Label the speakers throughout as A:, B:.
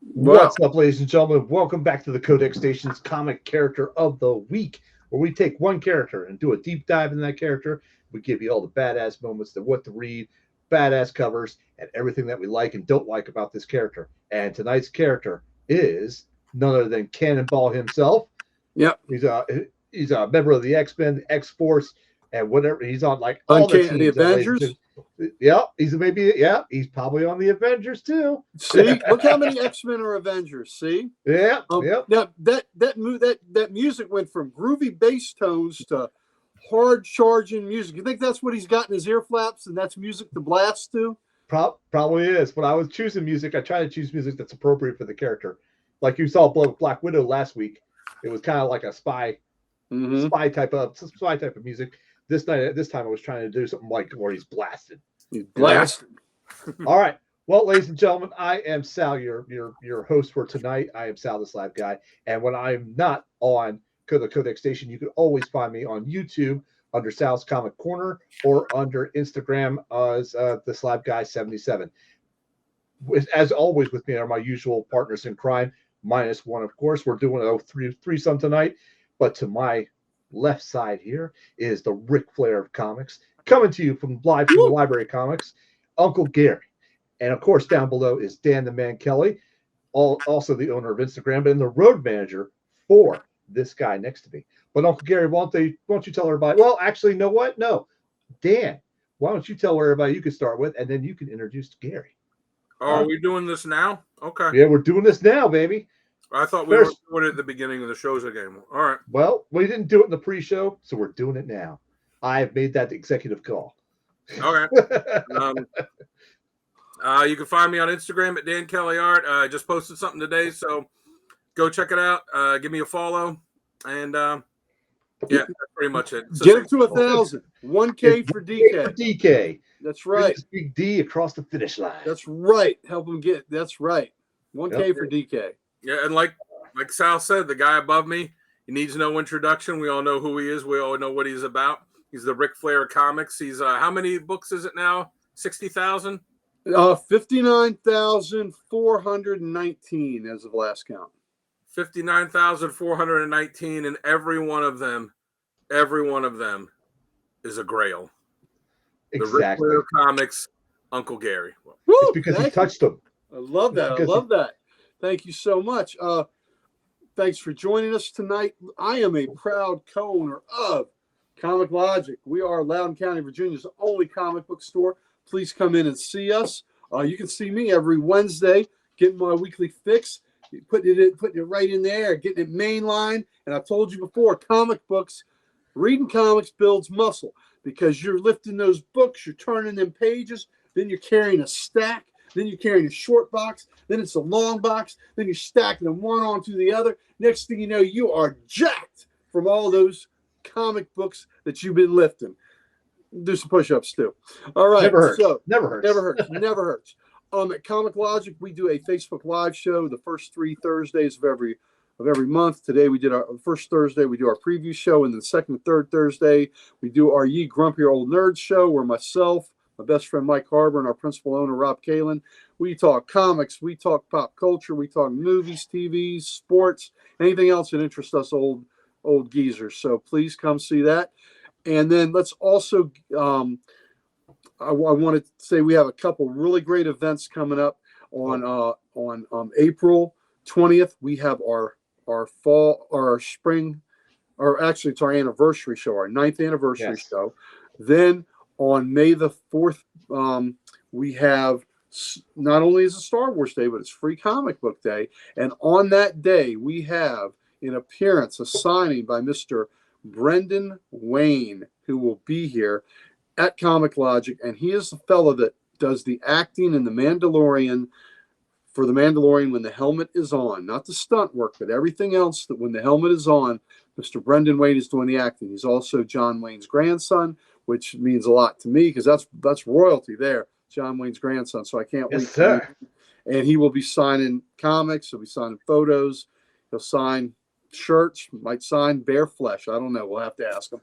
A: Wow.
B: What's up, ladies and gentlemen? Welcome back to the Codex Station's Comic Character of the Week, where we take one character and do a deep dive in that character. We give you all the badass moments, the what to read, badass covers, and everything that we like and don't like about this character. And tonight's character is none other than Cannonball himself.
A: Yep.
B: He's a member of the X-Men, X Force, and whatever. He's on like all the
A: Uncanny, the
B: teams.
A: Avengers.
B: Yeah, he's probably on the Avengers too.
A: See, look how many X-Men are Avengers. See,
B: Yeah, yep.
A: now that music went from groovy bass tones to hard charging music. You think that's what he's got in his ear flaps, and that's music to blast to?
B: Probably is. When I was choosing music, I try to choose music that's appropriate for the character. Like you saw Black Widow last week, it was kind of like a spy type of music. This time, I was trying to do something like where he's blasted.
A: He's blasted.
B: All right. Well, ladies and gentlemen, I am Sal, your host for tonight. I am Sal, the Slab Guy, and when I'm not on the Codex Station, you can always find me on YouTube under Sal's Comic Corner or under Instagram as the Slab Guy 77. As always, with me are my usual partners in crime, minus one, of course. We're doing a threesome tonight, but to my left side here is the Ric Flair of comics, coming to you live from the Library of Comics, Uncle Gary. And of course, down below is Dan the Man Kelly, also the owner of Instagram, and the road manager for this guy next to me. But Uncle Gary, why don't you tell everybody? Well, actually, you know what? No, Dan, why don't you tell everybody you can start with, and then you can introduce Gary.
C: Oh, are we doing this now? Okay.
B: Yeah, we're doing this now, baby.
C: I thought we were doing it at the beginning of the show's game. All right.
B: Well, we didn't do it in the pre-show, so we're doing it now. I have made that executive call.
C: Okay. You can find me on Instagram at Dan Kelly Art. I just posted something today, so go check it out. Give me a follow, and yeah, that's pretty much it.
A: Get it to 1,000. 1K for DK.
B: For DK.
A: That's right.
B: Big D across the finish line.
A: That's right. Help him get. That's right. 1K for DK.
C: Yeah, and like Sal said, the guy above me, he needs no introduction. We all know who he is. We all know what he's about. He's the Ric Flair of comics. He's how many books is it now? 60,000?
A: 59,419 as of last count.
C: 59,419, and every one of them is a grail.
B: Exactly.
C: The Ric Flair comics, Uncle Gary.
B: It's because he touched them.
A: I love that. I love that. Thank you so much. Thanks for joining us tonight. I am a proud co-owner of Comic Logic. We are Loudoun County, Virginia's only comic book store. Please come in and see us. You can see me every Wednesday getting my weekly fix, putting it right in there, getting it mainline. And I've told you before, comic books, reading comics builds muscle because you're lifting those books, you're turning them pages, then you're carrying a stack. Then you're carrying a short box. Then it's a long box. Then you're stacking them one onto the other. Next thing you know, you are jacked from all those comic books that you've been lifting. Do some push-ups too. All right.
B: Never hurts.
A: So,
B: never hurts.
A: Never hurts. At Comic Logic, we do a Facebook Live show the first 3 Thursdays of every month. Today we did our first Thursday. We do our preview show, and then the second and third Thursday we do our Ye Grumpy Old Nerds show, where myself, my best friend Mike Harbour, and our principal owner Rob Kalin, we talk comics, we talk pop culture, we talk movies, TVs, sports, anything else that interests us old geezers. So please come see that. And then let's also, I want to say we have a couple really great events coming up on April 20th. We have our spring, or actually it's our anniversary show, our 9th anniversary show. Then on May the 4th, we have not only is a Star Wars Day, but it's Free Comic Book Day. And on that day, we have an appearance, a signing by Mr. Brendan Wayne, who will be here at Comic Logic. And he is the fellow that does the acting in The Mandalorian, for The Mandalorian when the helmet is on. Not the stunt work, but everything else that when the helmet is on, Mr. Brendan Wayne is doing the acting. He's also John Wayne's grandson, which means a lot to me because that's royalty there, John Wayne's grandson. So I can't wait.
B: Sir.
A: And he will be signing comics. He'll be signing photos. He'll sign shirts. Might sign bare flesh. I don't know. We'll have to ask him.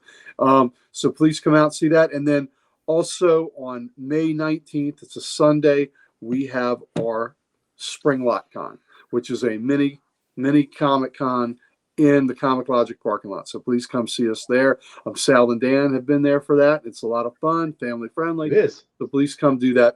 A: So please come out and see that. And then also on May 19th, it's a Sunday, we have our Spring Lot Con, which is a mini Comic Con in the Comic Logic parking lot. So please come see us there. Sal and Dan have been there for that. It's a lot of fun, family friendly.
B: It is.
A: So please come do that.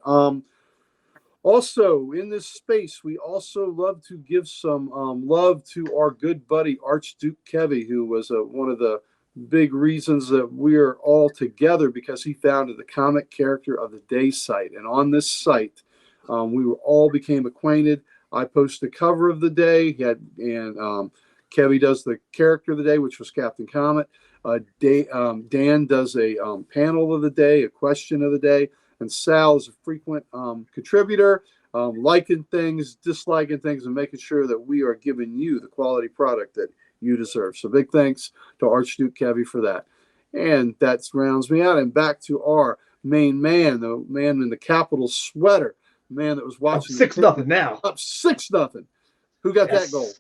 A: Also in this space, we also love to give some love to our good buddy Archduke Kevy, who was one of the big reasons that we are all together, because he founded the Comic Character of the Day site. And on this site, we all became acquainted. I post the cover of the day, Kevy does the character of the day, which was Captain Comet. Dan does a panel of the day, a question of the day, and Sal is a frequent contributor, liking things, disliking things, and making sure that we are giving you the quality product that you deserve. So big thanks to Archduke Kevy for that. And that rounds me out. And back to our main man, the man in the Capitol sweater, the man that was watching.
B: Up 6-0 now.
A: Up 6-0. Who got that goal?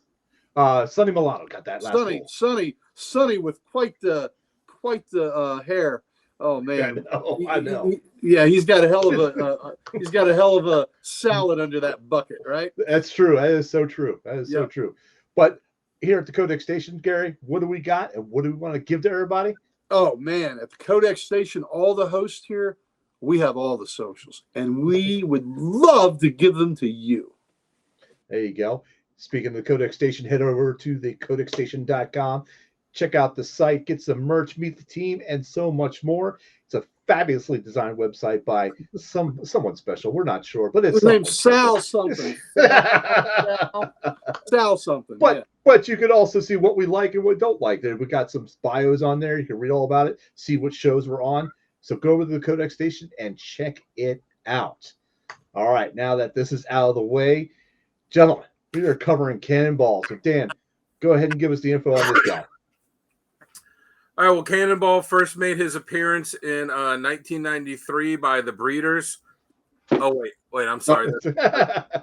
B: Sonny Milano got that last goal.
A: Sonny with quite the hair. Oh man,
B: I know.
A: He's got a hell of a salad under that bucket, right?
B: That's true. That is so true. So true. But here at the Codex Station, Gary, what do we got, and what do we want to give to everybody?
A: Oh man, at the Codex Station, all the hosts here, we have all the socials, and we would love to give them to you.
B: There you go. Speaking of the Codex Station, head over to thecodexstation.com. Check out the site, get some merch, meet the team, and so much more. It's a fabulously designed website by someone special. We're not sure, but it's
A: his name's Sal something. Sal something.
B: But you can also see what we like and what we don't like. We got some bios on there. You can read all about it, see what shows we're on. So go over to the Codex Station and check it out. All right, now that this is out of the way, gentlemen, we are covering Cannonball. So Dan, go ahead and give us the info on this guy.
C: All right, well, Cannonball first made his appearance in 1993 by the Breeders. Oh, wait, I'm sorry. That's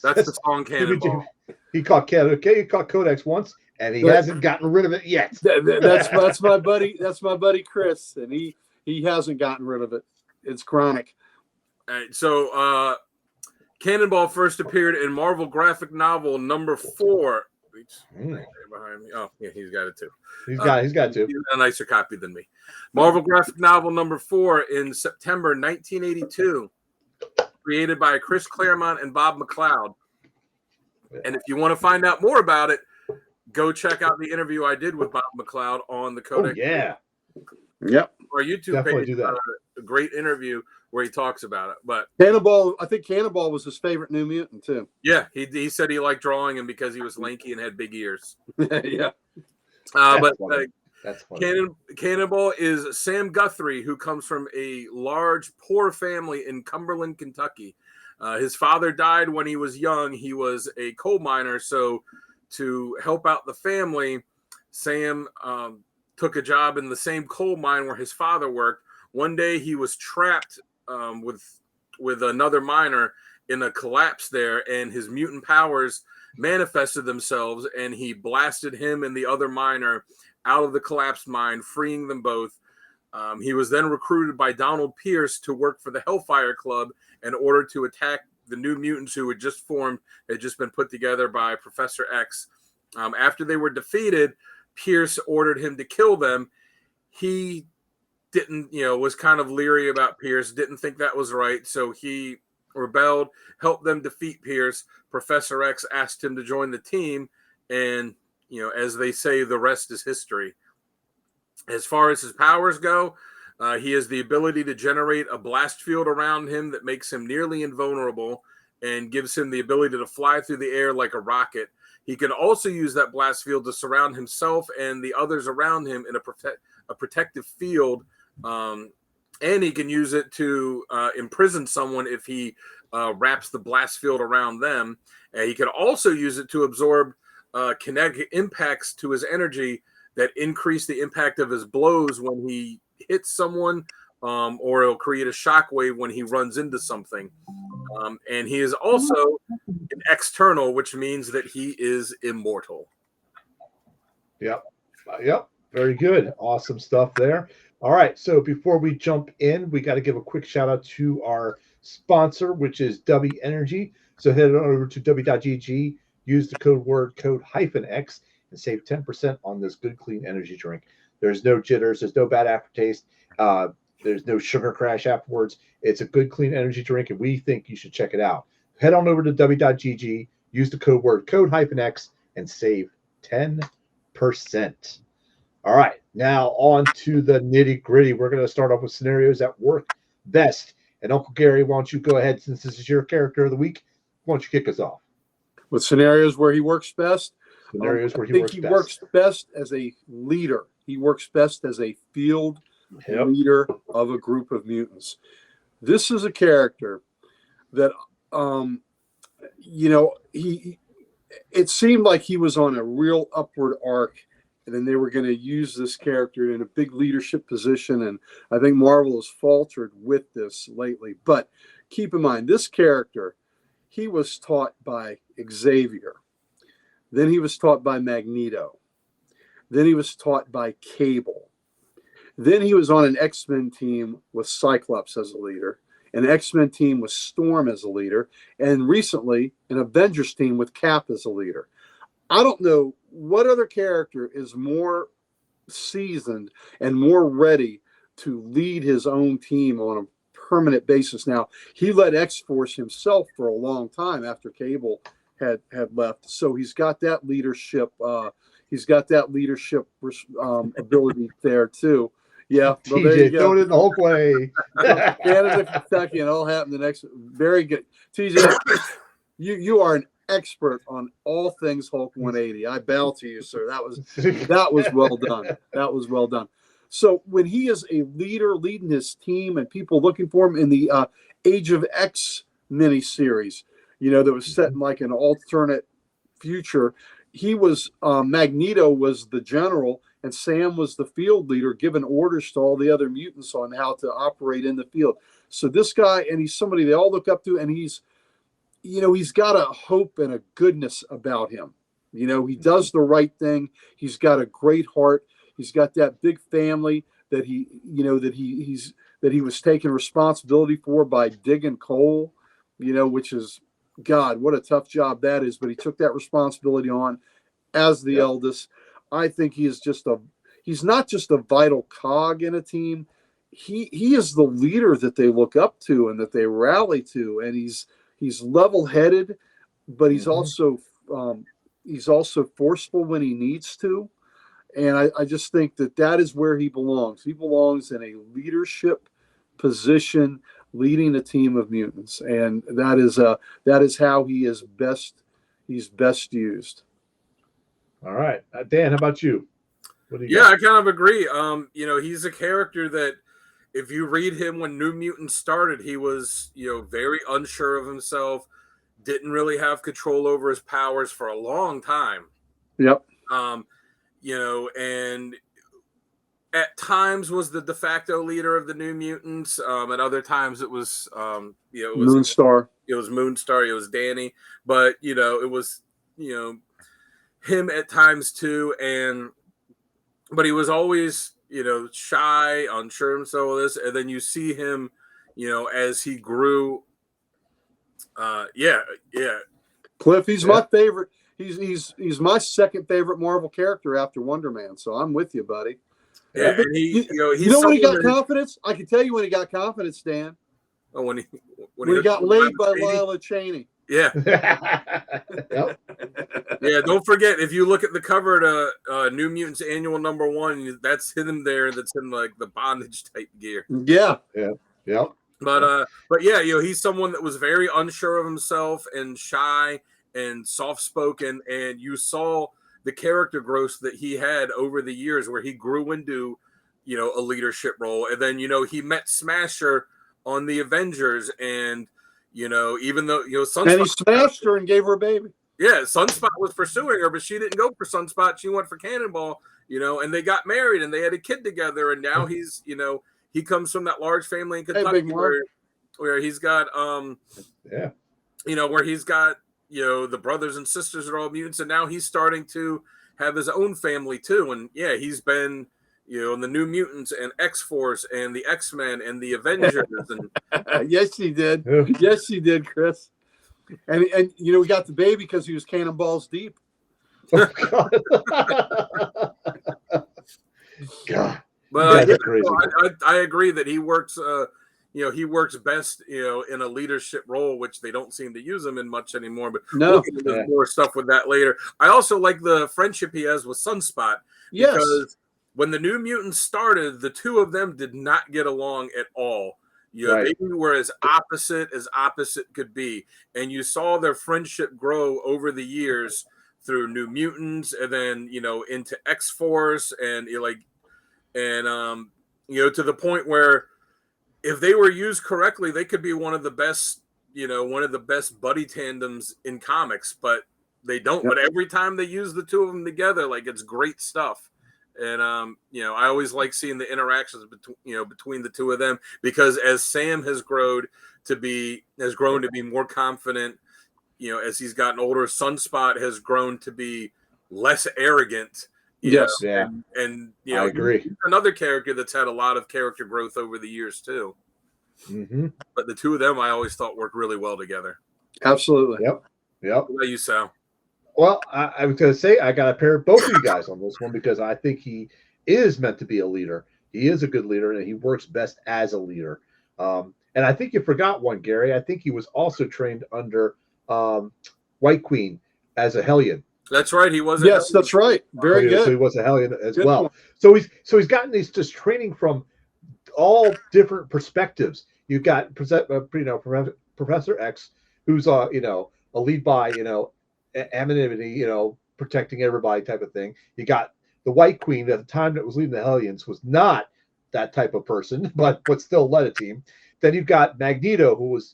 C: the song Cannonball.
B: He caught Codex once, and he hasn't gotten rid of it yet.
A: That's my buddy. That's my buddy Chris, and he hasn't gotten rid of it. It's chronic.
C: All right, so Cannonball first appeared in Marvel graphic novel number 4. Behind me. Oh, yeah, he's got it too.
B: He's got it too.
C: He's a nicer copy than me. Marvel graphic novel number 4 in September 1982, created by Chris Claremont and Bob McLeod. And if you want to find out more about it, go check out the interview I did with Bob McLeod on the Codex.
B: Oh, yeah.
A: Yep.
C: Or YouTube
B: Definitely
C: page.
B: Do that.
C: A great interview where he talks about it. But
A: Cannonball, I think Cannonball was his favorite New Mutant too.
C: Yeah, he said he liked drawing him because he was lanky and had big ears.
A: Yeah.
B: That's funny.
C: Cannonball is Sam Guthrie, who comes from a large, poor family in Cumberland, Kentucky. His father died when he was young. He was a coal miner, so to help out the family, Sam took a job in the same coal mine where his father worked. One day he was trapped with another miner in a collapse there, and his mutant powers manifested themselves, and he blasted him and the other miner out of the collapsed mine, freeing them both. He was then recruited by Donald Pierce to work for the Hellfire Club in order to attack the New Mutants who had just formed, had just been put together by Professor X. After they were defeated, Pierce ordered him to kill them. He didn't, was kind of leery about Pierce, didn't think that was right, so he rebelled, helped them defeat Pierce. Professor X asked him to join the team, and, as they say, the rest is history. As far as his powers go, he has the ability to generate a blast field around him that makes him nearly invulnerable and gives him the ability to fly through the air like a rocket. He can also use that blast field to surround himself and the others around him in a protective field, and he can use it to imprison someone if he wraps the blast field around them. He can also use it to absorb kinetic impacts to his energy that increase the impact of his blows when he hits someone, or it'll create a shockwave when he runs into something. And he is also an external, which means that he is immortal.
B: Yep. Very good. Awesome stuff there. All right. So before we jump in, we got to give a quick shout out to our sponsor, which is W Energy. So head on over to w.gg, use the code -X, and save 10% on this good, clean energy drink. There's no jitters. There's no bad aftertaste. There's no sugar crash afterwards. It's a good, clean energy drink, and we think you should check it out. Head on over to w.gg, use the code -X, and save 10%. All right, now on to the nitty gritty. We're going to start off with scenarios that work best. And Uncle Gary, why don't you go ahead, since this is your character of the week? Why don't you kick us off?
A: With scenarios where he works best.
B: Scenarios where
A: I think he works best as a leader. He works best as a field leader of a group of mutants. This is a character that, it seemed like he was on a real upward arc, and then they were going to use this character in a big leadership position. And I think Marvel has faltered with this lately. But keep in mind, this character, he was taught by Xavier. Then he was taught by Magneto. Then he was taught by Cable. Then he was on an X-Men team with Cyclops as a leader, an X-Men team with Storm as a leader, and recently an Avengers team with Cap as a leader. I don't know what other character is more seasoned and more ready to lead his own team on a permanent basis. Now, he led X-Force himself for a long time after Cable had left, so he's got that leadership. Ability there too. Yeah, well, there you
B: TJ,
A: go.
B: throw it in the Hulk way.
A: Canada, Kentucky, and all happened the next. Very good, TJ. You are an expert on all things Hulk 180. I bow to you, sir. That was well done. That was well done. So when he is a leader leading his team and people looking for him in the Age of X miniseries, that was set in like an alternate future. He was Magneto was the general, and Sam was the field leader, giving orders to all the other mutants on how to operate in the field. So this guy, and he's somebody they all look up to, and he's got a hope and a goodness about him. He does the right thing. He's got a great heart. He's got that big family that he was taking responsibility for by digging coal, which is, God, what a tough job that is. But he took that responsibility on as the eldest. I think he's not just a vital cog in a team. He is the leader that they look up to and that they rally to. And he's level-headed, but he's also forceful when he needs to. And I just think that is where he belongs. He belongs in a leadership position, leading a team of mutants, and that is how he is best. He's best used.
B: All right, Dan, how about you?
C: What do you got? I kind of agree. He's a character that if you read him when New Mutants started, he was very unsure of himself, didn't really have control over his powers for a long time.
A: Yep.
C: And at times was the de facto leader of the New Mutants. At other times it was, it was
A: Moonstar.
C: It was Moonstar. It was Danny. But, it was, him at times too. But he was always, shy, unsure of himself with this. And then you see him, as he grew.
A: Cliff, he's my favorite. He's my second favorite Marvel character after Wonder Man. So I'm with you, buddy.
C: Yeah, and he's
A: when he got confidence? I can tell you when he got confidence, Dan.
C: Oh, when
A: he got laid by Lila Cheney.
C: Yeah.
B: Yep.
C: Yeah, don't forget, if you look at the cover to New Mutants Annual #1, that's him there. That's in like the bondage type gear.
A: Yeah.
B: Yep.
C: But yeah, he's someone that was very unsure of himself and shy and soft-spoken, and you saw the character growth that he had over the years where he grew into, a leadership role. And then, he met Smasher on the Avengers, and, even though, Sunspot.
A: And he smashed her and gave her a baby.
C: Yeah, Sunspot was pursuing her, but she didn't go for Sunspot. She went for Cannonball, and they got married and they had a kid together. And now he's, he comes from that large family in Kentucky where he's got, where he's got, the brothers and sisters are all mutants, and now he's starting to have his own family too. And yeah, he's been, in the New Mutants and X-Force and the X-Men and the Avengers. And
A: yes, he did. Yes, he did, Chris. And we got the baby because he was Cannonballs deep.
B: Oh, God. God.
C: But
B: That's crazy.
C: I agree that he works. He works best, in a leadership role, which they don't seem to use him in much anymore. But we'll get into more stuff with that later. I also like the friendship he has with Sunspot because when the New Mutants started, the two of them did not get along at all. They were as opposite could be, and you saw their friendship grow over the years through New Mutants, and then into X-Force, and to the point where if they were used correctly, they could be one of the best buddy tandems in comics, but they don't. But every time they use the two of them together, like, it's great stuff. And I always like seeing the interactions between the two of them, because as Sam has grown to be more confident, as he's gotten older, Sunspot has grown to be less arrogant. I agree. He's another character that's had a lot of character growth over the years too.
B: Mm-hmm.
C: But the two of them, I always thought, worked really well together.
A: Absolutely.
B: Yep.
C: What about you, Sal?
B: Well, I was going to say I got to pair both of you guys on this one because I think he is meant to be a leader. He is a good leader, and he works best as a leader. And I think you forgot one, Gary. I think he was also trained under White Queen as a Hellion.
C: That's right. He was.
A: Yes, that's right. Very good.
B: So he was a Hellion as
A: good
B: well.
A: Point.
B: So he's gotten these just training from all different perspectives. You've got Professor X, who's a lead by anonymity, protecting everybody type of thing. You got the White Queen at the time that was leading the Hellions was not that type of person, but still led a team. Then you've got Magneto, who was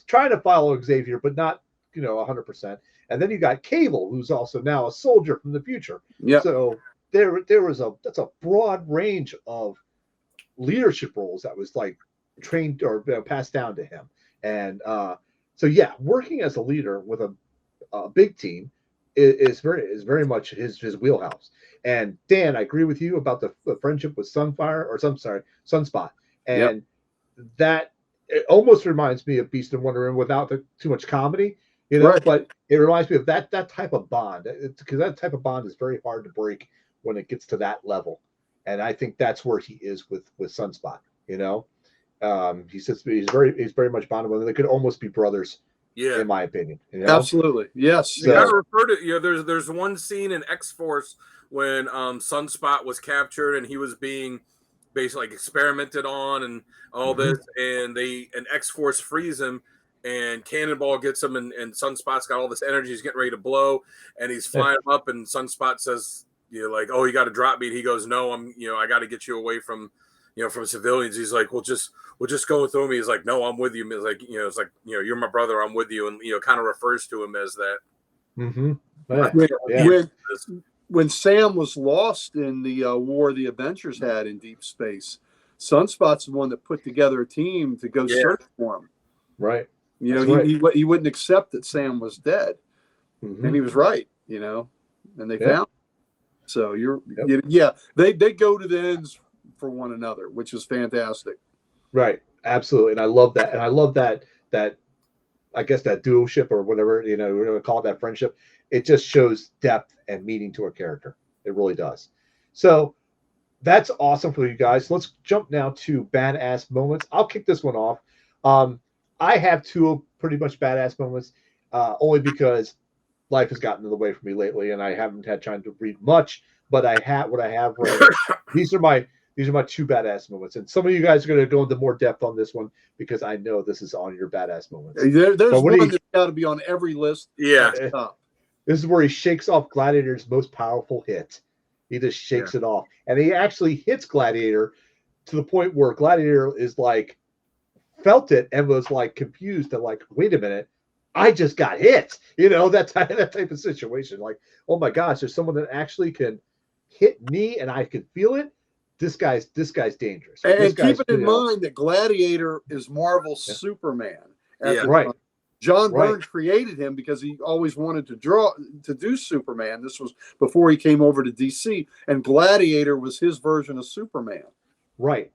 B: trying to follow Xavier, but not 100%. And then you got Cable, who's also now a soldier from the future.
A: Yeah.
B: So that's a broad range of leadership roles that was like trained or passed down to him. And working as a leader with a big team is very much his wheelhouse. And Dan, I agree with you about the friendship with Sunspot, and that it almost reminds me of Beast and Wonder Woman without too much comedy, But it reminds me of that type of bond, because that type of bond is very hard to break when it gets to that level. And I think that's where he is with Sunspot. He says he's very much bonded with them. They could almost be brothers. Yeah, in my opinion.
A: Absolutely. Yes.
C: You gotta refer to there's one scene in X-Force when Sunspot was captured and he was being basically experimented on and all this, and X-Force frees him, and Cannonball gets him, and Sunspot's got all this energy, he's getting ready to blow, and he's flying up, and Sunspot says, oh, you got to drop me, and he goes, no, I got to get you away from from civilians. He's like, we'll just go through me. He's like, no, I'm with you. He's like, you're my brother, I'm with you, and kind of refers to him as that.
A: When Sam was lost in the war the Avengers had in deep space, Sunspot's the one that put together a team to go search for him.
B: Right.
A: He wouldn't accept that Sam was dead, and he was right. And they found him. So they go to the ends for one another, which is fantastic.
B: Right. Absolutely. And I love that. And I love that I guess that dualship or whatever, we're going to call it, that friendship. It just shows depth and meaning to a character. It really does. So that's awesome for you guys. Let's jump now to badass moments. I'll kick this one off. I have two pretty much badass moments, only because life has gotten in the way for me lately, and I haven't had time to read much. But I have read. These are my two badass moments, and some of you guys are going to go into more depth on this one because I know this is on your badass moments.
A: There's one that's got to be on every list.
C: Yeah.
B: This is where he shakes off Gladiator's most powerful hit. He just shakes it off, and he actually hits Gladiator to the point where Gladiator is like felt it and was like confused and like, wait a minute, I just got hit. That type of situation. Like, oh my gosh, there's someone that actually can hit me and I can feel it. This guy's dangerous.
A: And keep it in mind that Gladiator is Marvel's Superman.
B: Right.
A: John Byrne created him because he always wanted to do Superman. This was before he came over to DC, and Gladiator was his version of Superman.
B: Right.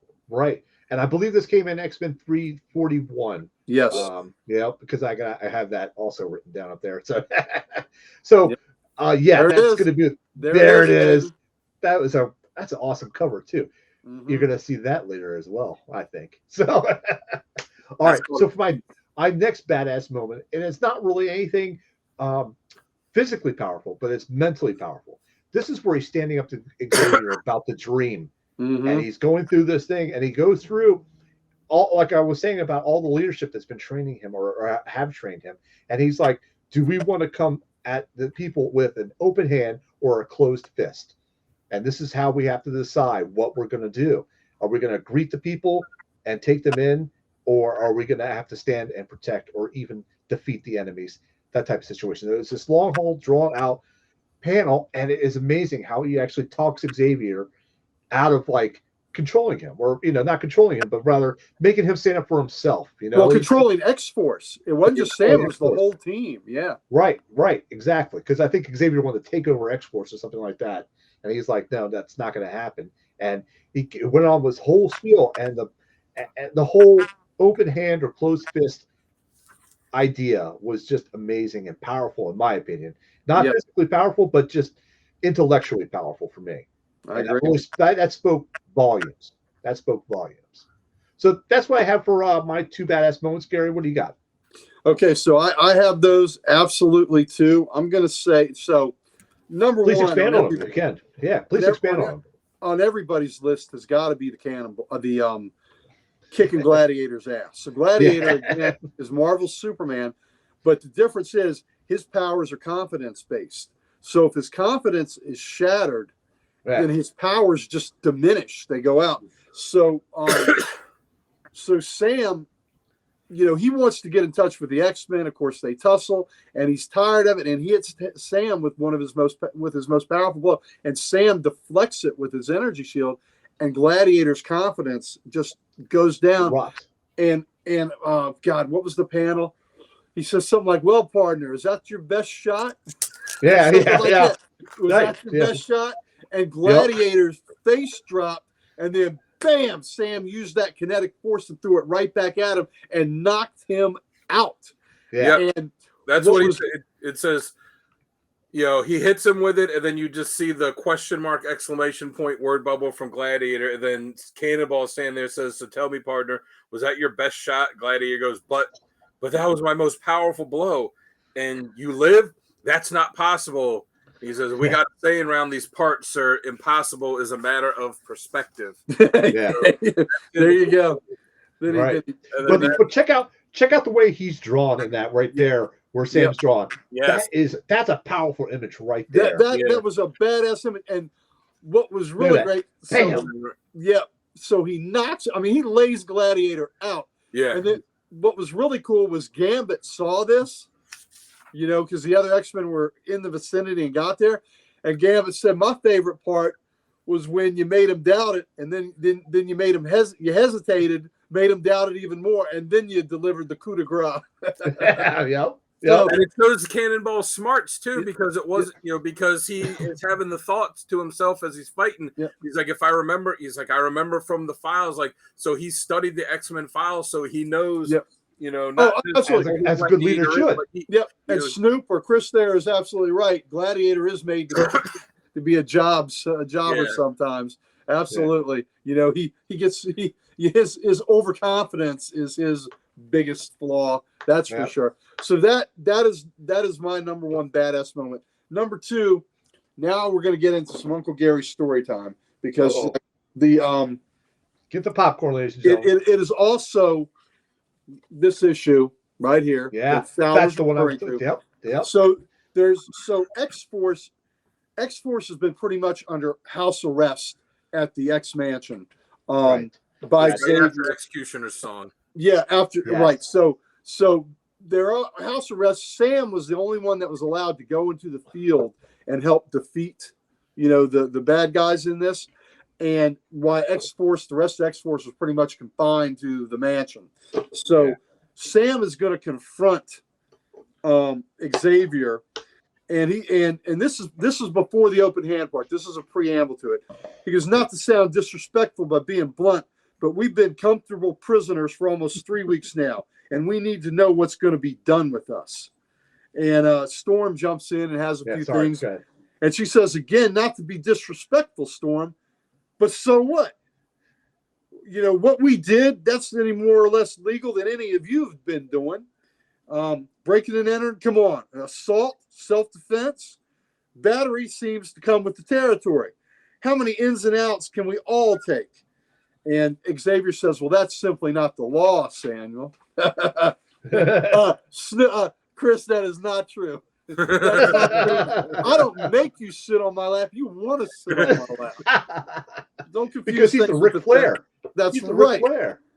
B: And I believe this came in X-Men 341.
A: Yes.
B: Because I have that also written down up there. So, so
A: Yep.
B: that's going to be there. It is. That's an awesome cover too.
A: Mm-hmm.
B: You're going to see that later as well, I think. So, all right. Cool. So for my next badass moment, and it's not really anything physically powerful, but it's mentally powerful. This is where he's standing up to Xavier about the dream, and he's going through this thing, and he goes through all, like I was saying, about all the leadership that's been training him or have trained him, and he's like, do we want to come at the people with an open hand or a closed fist? And this is how we have to decide what we're going to do. Are we going to greet the people and take them in, or are we going to have to stand and protect or even defeat the enemies? That type of situation. There's this long haul, drawn out panel, and it is amazing how he actually talks Xavier out of like controlling him, or not controlling him, but rather making him stand up for himself.
A: Well, controlling X-Force. It wasn't just Sam; it was the whole team. Yeah.
B: Right. Exactly. Because I think Xavier wanted to take over X-Force or something like that, and he's like, "No, that's not going to happen." And he went on with his whole spiel, and the whole open hand or closed fist idea was just amazing and powerful, in my opinion. Not physically powerful, but just intellectually powerful for me.
A: I agree.
B: That spoke volumes. So that's what I have for my two badass moments. Gary, what do you got?
A: Okay, so I have those absolutely too. I'm going to say, so number
B: one. Please expand on them if you can. Yeah, please expand on them.
A: On everybody's list has got to be the Cannonball, the kicking Gladiator's ass. So Gladiator again is Marvel's Superman, but the difference is his powers are confidence-based. So if his confidence is shattered, then his powers just diminish. They go out. So so Sam, he wants to get in touch with the X-Men. Of course, they tussle, and he's tired of it. And he hits Sam with his most powerful blow, and Sam deflects it with his energy shield, and Gladiator's confidence just goes down.
B: Rocks.
A: And God, what was the panel? He says something like, "Well, partner, is that your best shot?"
B: Yeah.
A: That. Was that your best shot? And Gladiator's face dropped, and then bam, Sam used that kinetic force and threw it right back at him and knocked him out.
C: Yeah, and that's what he said. It says, he hits him with it, and then you just see the question mark, exclamation point, word bubble from Gladiator, and then Cannonball standing there says, "So tell me, partner, was that your best shot?" Gladiator goes, but that was my most powerful blow. And you live? That's not possible. He says, "We got a saying around these parts, sir. Impossible is a matter of perspective."
B: Yeah.
A: There you go.
B: Right. But check out the way he's drawn in that right there, where Sam's drawn.
C: Yes.
B: That's a powerful image right there.
A: That was a badass image. And what was really great, so he knocks, he lays Gladiator out.
C: Yeah.
A: And then what was really cool was Gambit saw this, because the other X-Men were in the vicinity and got there. And Gambit said, "My favorite part was when you made him doubt it, and then you made him you hesitated, made him doubt it even more, and then you delivered the coup de grace."
B: Yep.
C: And it shows the Cannonball smarts too, because it was, because he is having the thoughts to himself as he's fighting.
A: Yep.
C: He's like, I remember from the files, so he studied the X-Men files, so he knows.
A: Yep.
B: Absolutely. As a good leader should.
A: And Snoop or Chris there is absolutely right. Gladiator is made to be a jobber sometimes. Absolutely. He gets his overconfidence is his biggest flaw. That's for sure. So that is my number one badass moment. Number two, now we're going to get into some Uncle Gary story time, because the
B: get the popcorn, ladies and gentlemen.
A: It is also this issue right here.
B: Yeah, that's the one I'm referring to. Yep.
A: So X-Force has been pretty much under house arrest at the X Mansion. By
C: Xavier. After Executioner's song.
A: Yeah, right. So their house arrest. Sam was the only one that was allowed to go into the field and help defeat, the bad guys in this. And why X-Force, the rest of X-Force was pretty much confined to the mansion. So Sam is going to confront Xavier, and this is before the open hand part. This is a preamble to it. He goes, "Not to sound disrespectful by being blunt, but we've been comfortable prisoners for almost 3 weeks now. and we need to know what's going to be done with us. And Storm jumps in and has a few things. And she says, again, not to be disrespectful, Storm, but so what? You know, what we did, that's any more or less legal than any of you have been doing. Breaking and entering, come on. Assault, self-defense, battery seems to come with the territory. How many ins and outs can we all take? And Xavier says, well, that's simply not the law, Samuel. Chris, that is not true. That's not true. I don't make you sit on my lap. You want to sit on my lap. Don't confuse
B: because he's the Ric Flair.
A: That's right.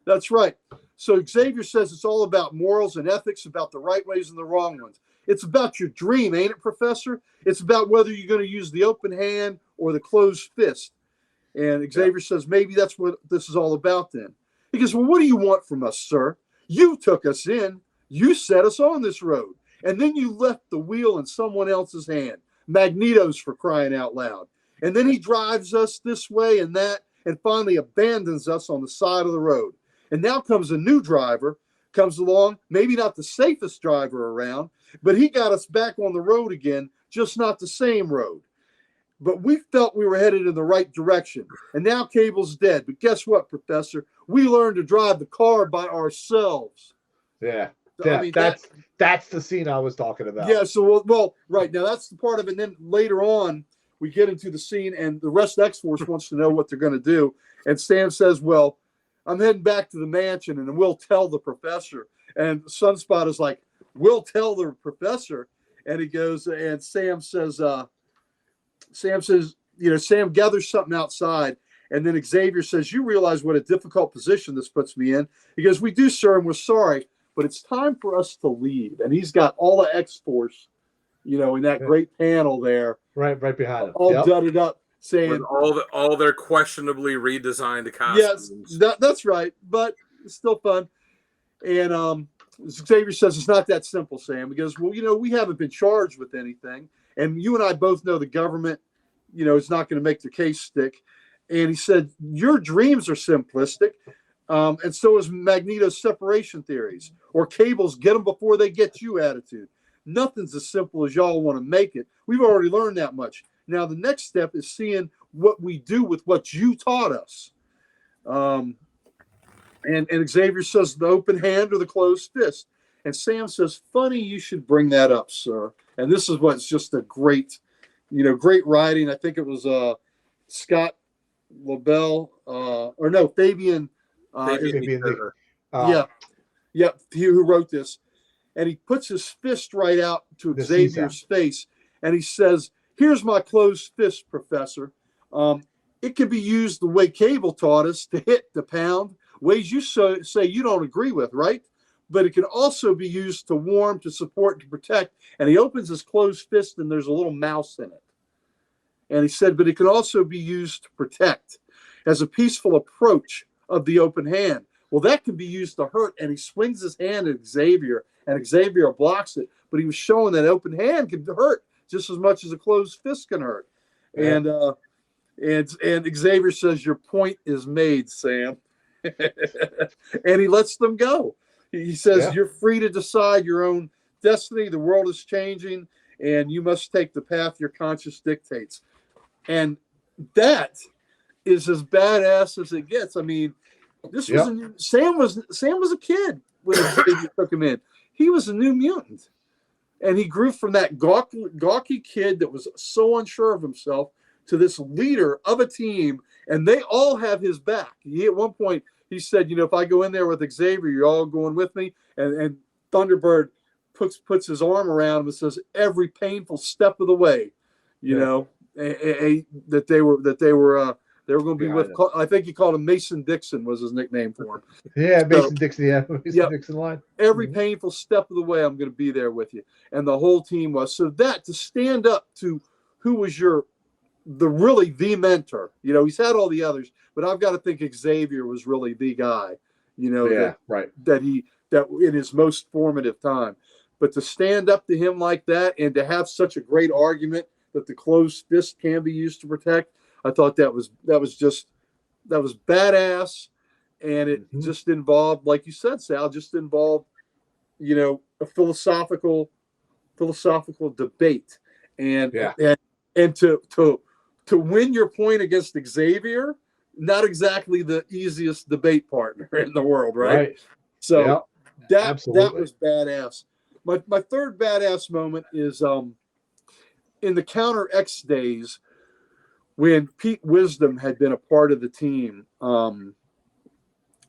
A: That's right. So Xavier says it's all about morals and ethics, about the right ways and the wrong ones. It's about your dream, ain't it, Professor? It's about whether you're going to use the open hand or the closed fist. And Xavier says, maybe that's what this is all about then. He goes, well, what do you want from us, sir? You took us in. You set us on this road. And then you left the wheel in someone else's hand. Magneto's, for crying out loud. And then he drives us this way and that, and finally abandons us on the side of the road. And now comes a new driver, comes along, maybe not the safest driver around, but he got us back on the road again, just not the same road. But we felt we were headed in the right direction. And now Cable's dead. But guess what, Professor? We learned to drive the car by ourselves.
B: Yeah.
A: So, I mean,
B: that's the scene I was talking about.
A: Yeah, so, well, right. Now, that's the part of it. And then later on, we get into the scene, and the rest of X-Force wants to know what they're going to do. And Sam says, well, I'm heading back to the mansion, and we'll tell the Professor. And Sunspot is like, we'll tell the Professor. And he goes, and Sam says, you know, Sam gathers something outside. And then Xavier says, you realize what a difficult position this puts me in. He goes, we do, sir, and we're sorry, but it's time for us to leave. And he's got all the X-Force, you know, in that great panel there.
B: Right behind him.
A: All dudded up, saying
C: with all their questionably redesigned costumes.
A: Yes, that's right, but it's still fun. And Xavier says it's not that simple, Sam. He goes, well, you know, we haven't been charged with anything, and you and I both know the government, you know, is not going to make the case stick. And he said, your dreams are simplistic, and so is Magneto's separation theories, or Cable's get them before they get you attitude. Nothing's as simple as y'all want to make it. We've already learned that much. Now, the next step is seeing what we do with what you taught us. And Xavier says the open hand or the closed fist. And Sam says, funny you should bring that up, sir. And this is what's just a great, you know, great writing. I think it was Scott LaBelle, or no, Fabian. Who wrote this. And he puts his fist right out to Xavier's face. And he says, here's my closed fist, Professor. It can be used the way Cable taught us, to hit, to pound, ways you say you don't agree with, right? But it can also be used to warm, to support, to protect. And he opens his closed fist, and there's a little mouse in it. And he said, but it can also be used to protect, as a peaceful approach of the open hand. Well, that can be used to hurt. And he swings his hand at Xavier, and Xavier blocks it. But he was showing that open hand can hurt just as much as a closed fist can hurt. Yeah. And Xavier says, your point is made, Sam. And he lets them go. He says, you're free to decide your own destiny. The world is changing, and you must take the path your conscience dictates. And that is as badass as it gets. I mean, this was Sam was a kid when Xavier took him in. He was a New Mutant, and he grew from that gawky kid that was so unsure of himself to this leader of a team, and they all have his back. At one point, he said, you know, if I go in there with Xavier, you're all going with me. And Thunderbird puts his arm around him and says, every painful step of the way, you know, that they were going to be with. I think he called him Mason Dixon was his nickname for him.
B: Yeah, Mason Dixon. Yeah, Mason Dixon line.
A: Every painful step of the way, I'm going to be there with you. And the whole team was. So that to stand up to who was the mentor. You know, he's had all the others, but I've got to think Xavier was really the guy. You know, that in his most formative time. But to stand up to him like that and to have such a great argument that the closed fist can be used to protect, I thought that was badass, and it just involved, like you said, Sal, a philosophical debate, and
B: Yeah.
A: and to win your point against Xavier, not exactly the easiest debate partner in the world, right? So
B: Yep.
A: that
B: Absolutely.
A: was badass. My third badass moment is in the Counter X days when Pete Wisdom had been a part of the team.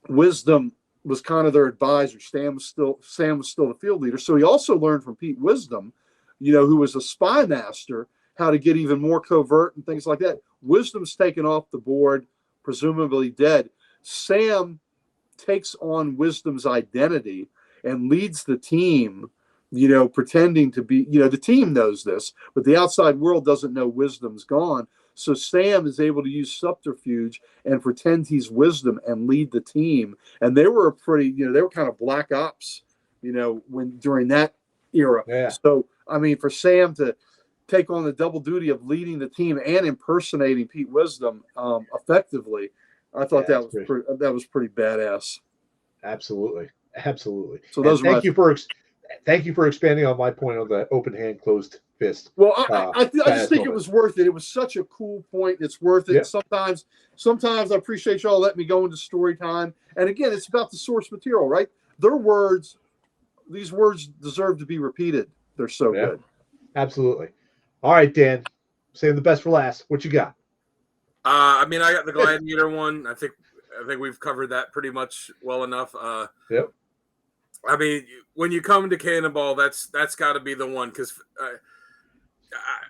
A: Wisdom was kind of their advisor. Sam was still the field leader. So he also learned from Pete Wisdom, who was a spy master, how to get even more covert and things like that. Wisdom's taken off the board, presumably dead. Sam takes on Wisdom's identity and leads the team, pretending to be, the team knows this, but the outside world doesn't know Wisdom's gone. So Sam is able to use subterfuge and pretend he's Wisdom and lead the team. And they were they were kind of black ops, during that era.
B: Yeah.
A: So, I mean, for Sam to take on the double duty of leading the team and impersonating Pete Wisdom effectively, I thought that was pretty badass.
B: Absolutely.
A: So those
B: thank you for expanding on my point on the open hand, closed fist.
A: Well, I just think it was worth it. It was such a cool point. It's worth it.
B: Yeah.
A: Sometimes I appreciate y'all letting me go into story time. And again, it's about the source material, right? These words deserve to be repeated. They're so good.
B: Absolutely. All right, Dan, save the best for last. What you got?
C: I got the Gladiator one. I think we've covered that pretty much well enough.
B: Yep.
C: I mean, when you come to Cannonball, that's got to be the one, because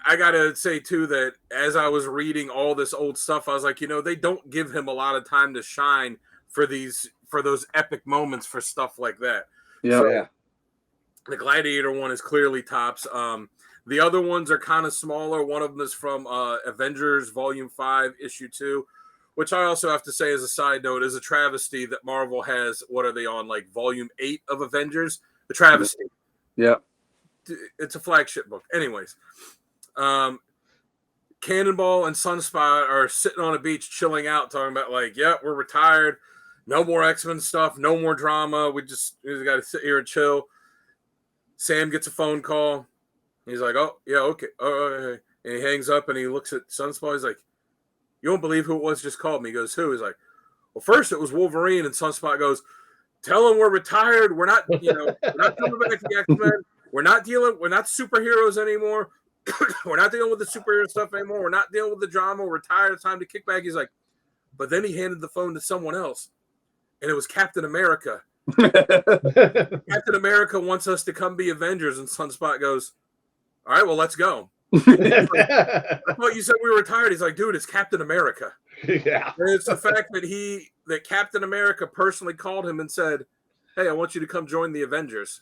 C: I got to say, too, that as I was reading all this old stuff, I was like, they don't give him a lot of time to shine for those epic moments for stuff like that.
A: Yeah.
C: So, the Gladiator one is clearly tops. The other ones are kind of smaller. One of them is from Avengers Volume 5, Issue 2, which I also have to say as a side note is a travesty that Marvel has. What are they on, like Volume 8 of Avengers? The travesty.
A: Yeah.
C: It's a flagship book. Anyways, Cannonball and Sunspot are sitting on a beach chilling out, talking about like, we're retired. No more X-Men stuff. No more drama. We just got to sit here and chill. Sam gets a phone call. He's like, oh, yeah, okay. Okay. And he hangs up and he looks at Sunspot. He's like, you won't believe who it was just called me. He goes, who? He's like, well, first it was Wolverine. And Sunspot goes, tell him we're retired. We're not, we're not coming back to the X-Men. We're not superheroes anymore. We're not dealing with the superhero stuff anymore. We're not dealing with the drama. We're tired. It's time to kick back. He's like, but then he handed the phone to someone else. And it was Captain America. Captain America wants us to come be Avengers. And Sunspot goes, all right, well, let's go. I thought you said we were retired. He's like, dude, it's Captain America.
B: Yeah.
C: And it's the fact that Captain America personally called him and said, hey, I want you to come join the Avengers.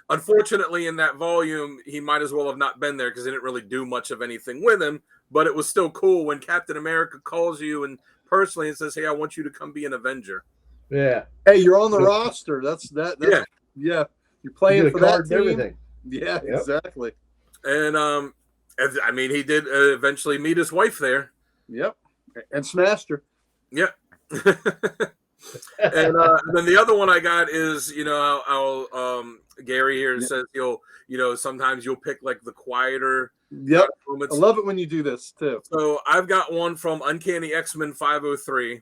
C: Unfortunately, in that volume, he might as well have not been there because he didn't really do much of anything with him. But it was still cool when Captain America calls you and personally and says, hey, I want you to come be an Avenger.
B: Yeah.
A: Hey, you're on the roster. That's yeah. You're playing for that team.
B: Everything.
A: Yeah, exactly.
C: And I mean, he did eventually meet his wife there.
A: Yep, and smashed her.
C: Yep. And then the other one I got is, Gary here says sometimes you'll pick like the quieter.
A: Yep. Moments. I love it when you do this too.
C: So I've got one from Uncanny X-Men 503.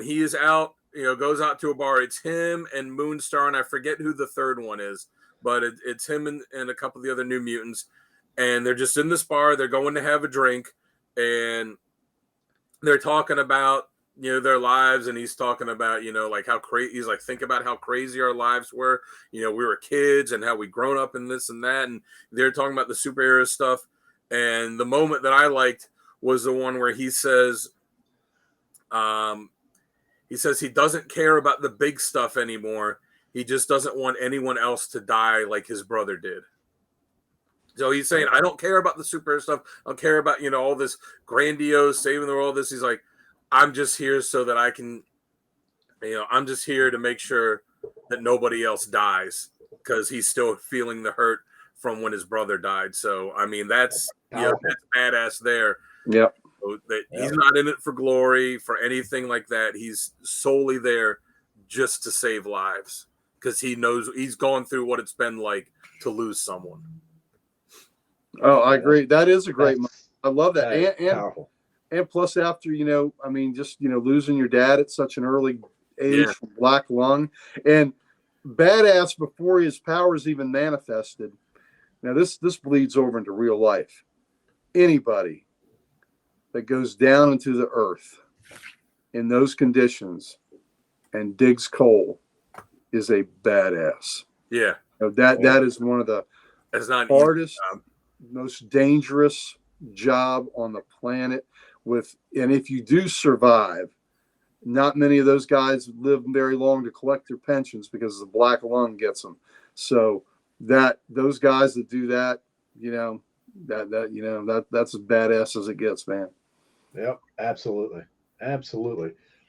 C: He is out, goes out to a bar. It's him and Moonstar, and I forget who the third one is, but it's him and a couple of the other New Mutants. And they're just in this bar. They're going to have a drink, and they're talking about, their lives. And he's talking about, like how crazy, he's like, think about how crazy our lives were. We were kids and how we grown up in this and that. And they're talking about the superhero stuff. And the moment that I liked was the one where he says he doesn't care about the big stuff anymore. He just doesn't want anyone else to die like his brother did. So he's saying, I don't care about the superhero stuff. I don't care about, all this grandiose saving the world. He's like, I'm just here so that I can, I'm just here to make sure that nobody else dies, because he's still feeling the hurt from when his brother died. So, I mean, that's badass there.
A: Yep.
C: So that he's not in it for glory, for anything like that. He's solely there just to save lives. because he knows he's gone through what it's been like to lose someone.
A: Oh, I agree. That is a great moment. I love that.
B: Powerful.
A: And plus, after, I mean, just, losing your dad at such an early age from black lung, and badass before his powers even manifested. Now, this bleeds over into real life. Anybody that goes down into the earth in those conditions and digs coal is a badass.
C: Yeah.
A: That is one of the hardest,
C: easy,
A: most dangerous job on the planet. And if you do survive, not many of those guys live very long to collect their pensions because the black lung gets them. So those guys that do that, that's as badass as it gets, man.
B: Yep, absolutely.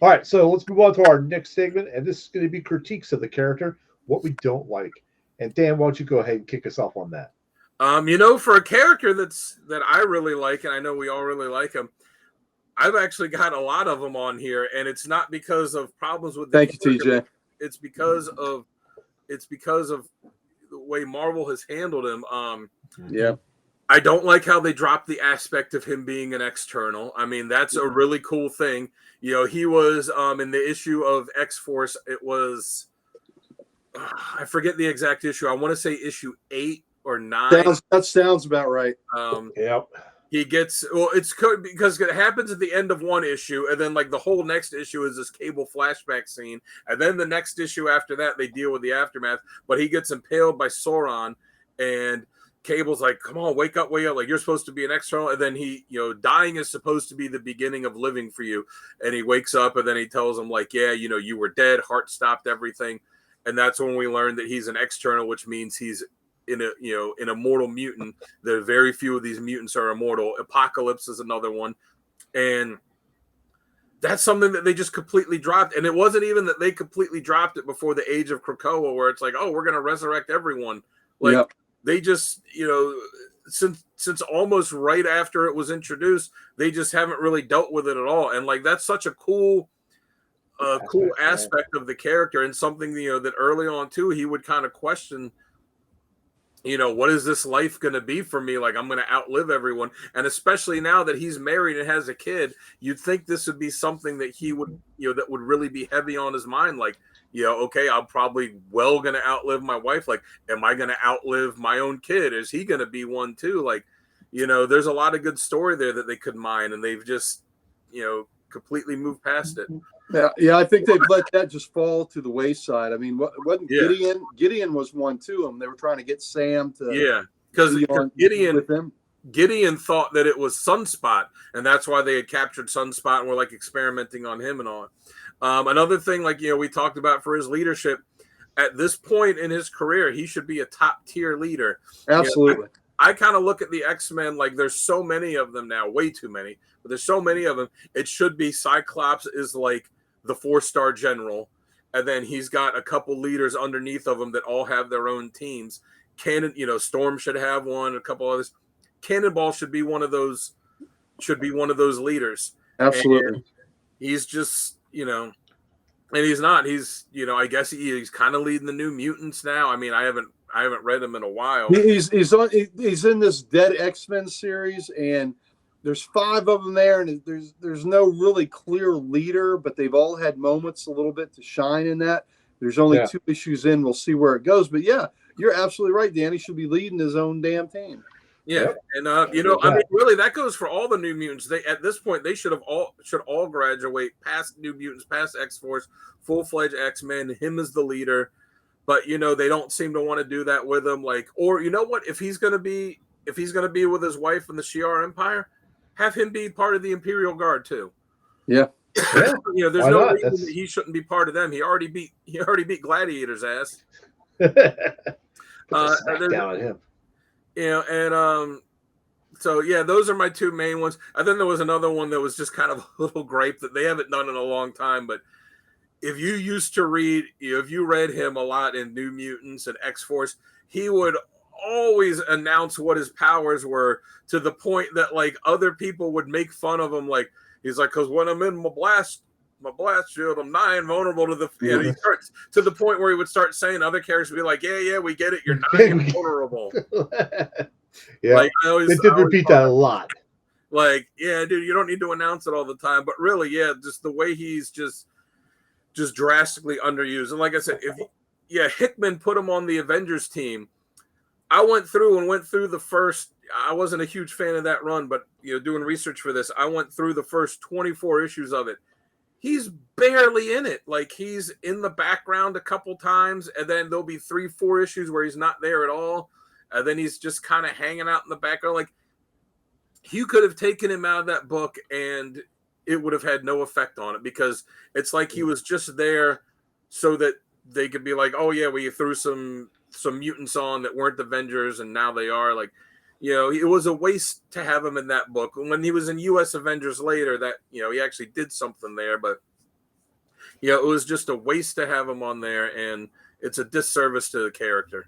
B: All right, so let's move on to our next segment, and this is going to be critiques of the character, what we don't like. And Dan, why don't you go ahead and kick us off on that?
C: For a character that I really like, and I know we all really like him, I've actually got a lot of them on here, and it's not because of problems with.
A: Thank you, TJ.
C: It's because of the way Marvel has handled him.
A: Yeah.
C: I don't like how they dropped the aspect of him being an external. I mean, that's a really cool thing. He was in the issue of X-Force. It was I forget the exact issue. I want to say issue 8 or 9.
A: That sounds about right.
B: Yep.
C: He gets it's because it happens at the end of one issue, and then like the whole next issue is this Cable flashback scene, and then the next issue after that they deal with the aftermath. But he gets impaled by Sauron, and Cable's like, "Come on, wake up! Like you're supposed to be an external." And then he, dying is supposed to be the beginning of living for you. And he wakes up, and then he tells him like, "Yeah, you were dead. Heart stopped everything." And that's when we learn that he's an external, which means he's an immortal mutant. There are very few of these mutants are immortal. Apocalypse is another one, and that's something that they just completely dropped. And it wasn't even that they completely dropped it before the Age of Krakoa, where it's like, oh, we're gonna resurrect everyone. Like they just, since almost right after it was introduced, they just haven't really dealt with it at all. And like that's such a cool aspect of the character, and something that early on too he would kind of question. What is this life going to be for me? Like, I'm going to outlive everyone. And especially now that he's married and has a kid, you'd think this would be something that he would, that would really be heavy on his mind. Like, okay, I'm probably going to outlive my wife. Like, am I going to outlive my own kid? Is he going to be one too? Like, there's a lot of good story there that they could mine, and they've just, completely moved past it.
A: Yeah, I think they've let that just fall to the wayside. I mean, wasn't Gideon was one too. They were trying to get Sam to
C: because Gideon thought that it was Sunspot, and that's why they had captured Sunspot and were like experimenting on him and on. Another thing, like we talked about for his leadership, at this point in his career, he should be a top tier leader.
A: Absolutely.
C: I kind of look at the X-Men like there's so many of them now, way too many, but there's so many of them. It should be Cyclops is like the 4-star general, and then he's got a couple leaders underneath of him that all have their own teams. Storm should have one, a couple others. Cannonball should be one of those leaders.
A: Absolutely.
C: And he's just, and he's not. He's, I guess he's kind of leading the New Mutants now. I mean, I haven't read him in a while. He's
A: in this Dead X-Men series, and there's 5 of them there, and there's no really clear leader, but they've all had moments a little bit to shine in that. There's only 2 issues in. We'll see where it goes. But yeah, you're absolutely right, Danny should be leading his own damn team.
C: Yeah, and I mean, really, that goes for all the New Mutants. They at this point they should all graduate past New Mutants, past X-Force, full-fledged X-Men. Him as the leader, but they don't seem to want to do that with him. Like, or what? If he's gonna be with his wife in the Shi'ar Empire, have him be part of the Imperial Guard too.
A: Yeah.
C: There's no reason that he shouldn't be part of them. He already beat Gladiator's ass.
B: Down on him.
C: So yeah, those are my 2 main ones. And then there was another one that was just kind of a little gripe that they haven't done in a long time. But if you used to read, if you read him a lot in New Mutants and X-Force, he would always announce what his powers were, to the point that like other people would make fun of him. Like he's like, because when I'm in my blast my blast shield. I'm nigh invulnerable to the. And he starts to the point where he would start saying other characters would be like, yeah, we get it. You're nigh invulnerable.
B: Yeah,
C: like
B: they did repeat that a lot.
C: Like, yeah, dude, you don't need to announce it all the time, but really, yeah, just the way he's just drastically underused. And like I said, Hickman put him on the Avengers team. I went through the first. I wasn't a huge fan of that run, but doing research for this, I went through the first 24 issues of it. He's barely in it. Like, he's in the background a couple times, and then there'll be 3-4 issues where he's not there at all, and then he's just kind of hanging out in the background. Like, you could have taken him out of that book, and it would have had no effect on it, because it's like he was just there so that they could be like, oh yeah, we threw some mutants on that weren't the Avengers, and now they are. Like, it was a waste to have him in that book. When he was in U.S. Avengers later, that he actually did something there, but it was just a waste to have him on there, and it's a disservice to the character.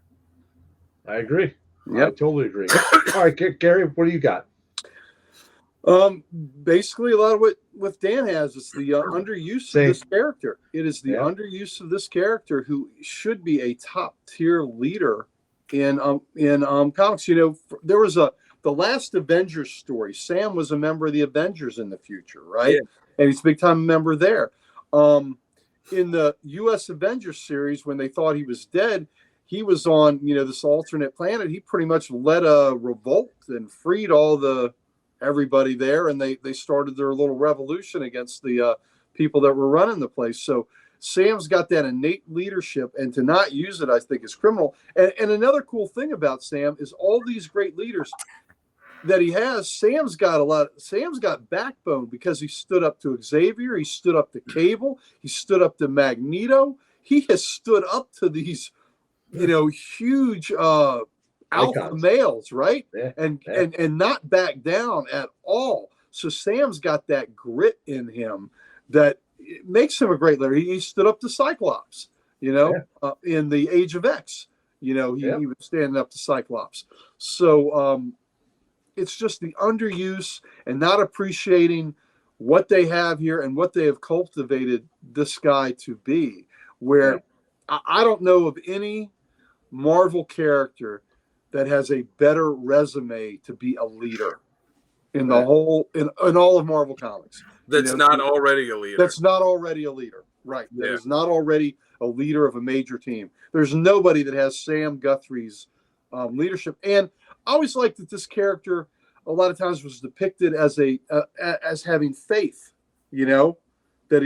B: I agree. Yep. I totally agree. All right, Gary, what do you got?
A: Basically a lot of what Dan has is the underuse of this character. It is the underuse of this character, who should be a top tier leader in comics. There was the last Avengers story. Sam was a member of the Avengers in the future, right? Yeah. And he's a big time member there. In the U.S. Avengers series, when they thought he was dead, he was on this alternate planet. He pretty much led a revolt and freed everybody there, and they started their little revolution against the people that were running the place. So Sam's got that innate leadership, and to not use it, I think, is criminal. And another cool thing about Sam is all these great leaders that he has. Sam's got backbone, because he stood up to Xavier, he stood up to Cable, he stood up to Magneto. He has stood up to these, huge alpha males, right? Yeah, and not back down at all. So Sam's got that grit in him that makes him a great leader. He stood up to Cyclops, in the Age of X. He was standing up to Cyclops. So it's just the underuse and not appreciating what they have here and what they have cultivated this guy to be. Where I don't know of any Marvel character that has a better resume to be a leader in the whole in all of Marvel Comics.
C: That's not already a leader.
A: That's not already a leader, right? That is not already a leader of a major team. There's nobody that has Sam Guthrie's leadership. And I always liked that this character a lot of times was depicted as as having faith. That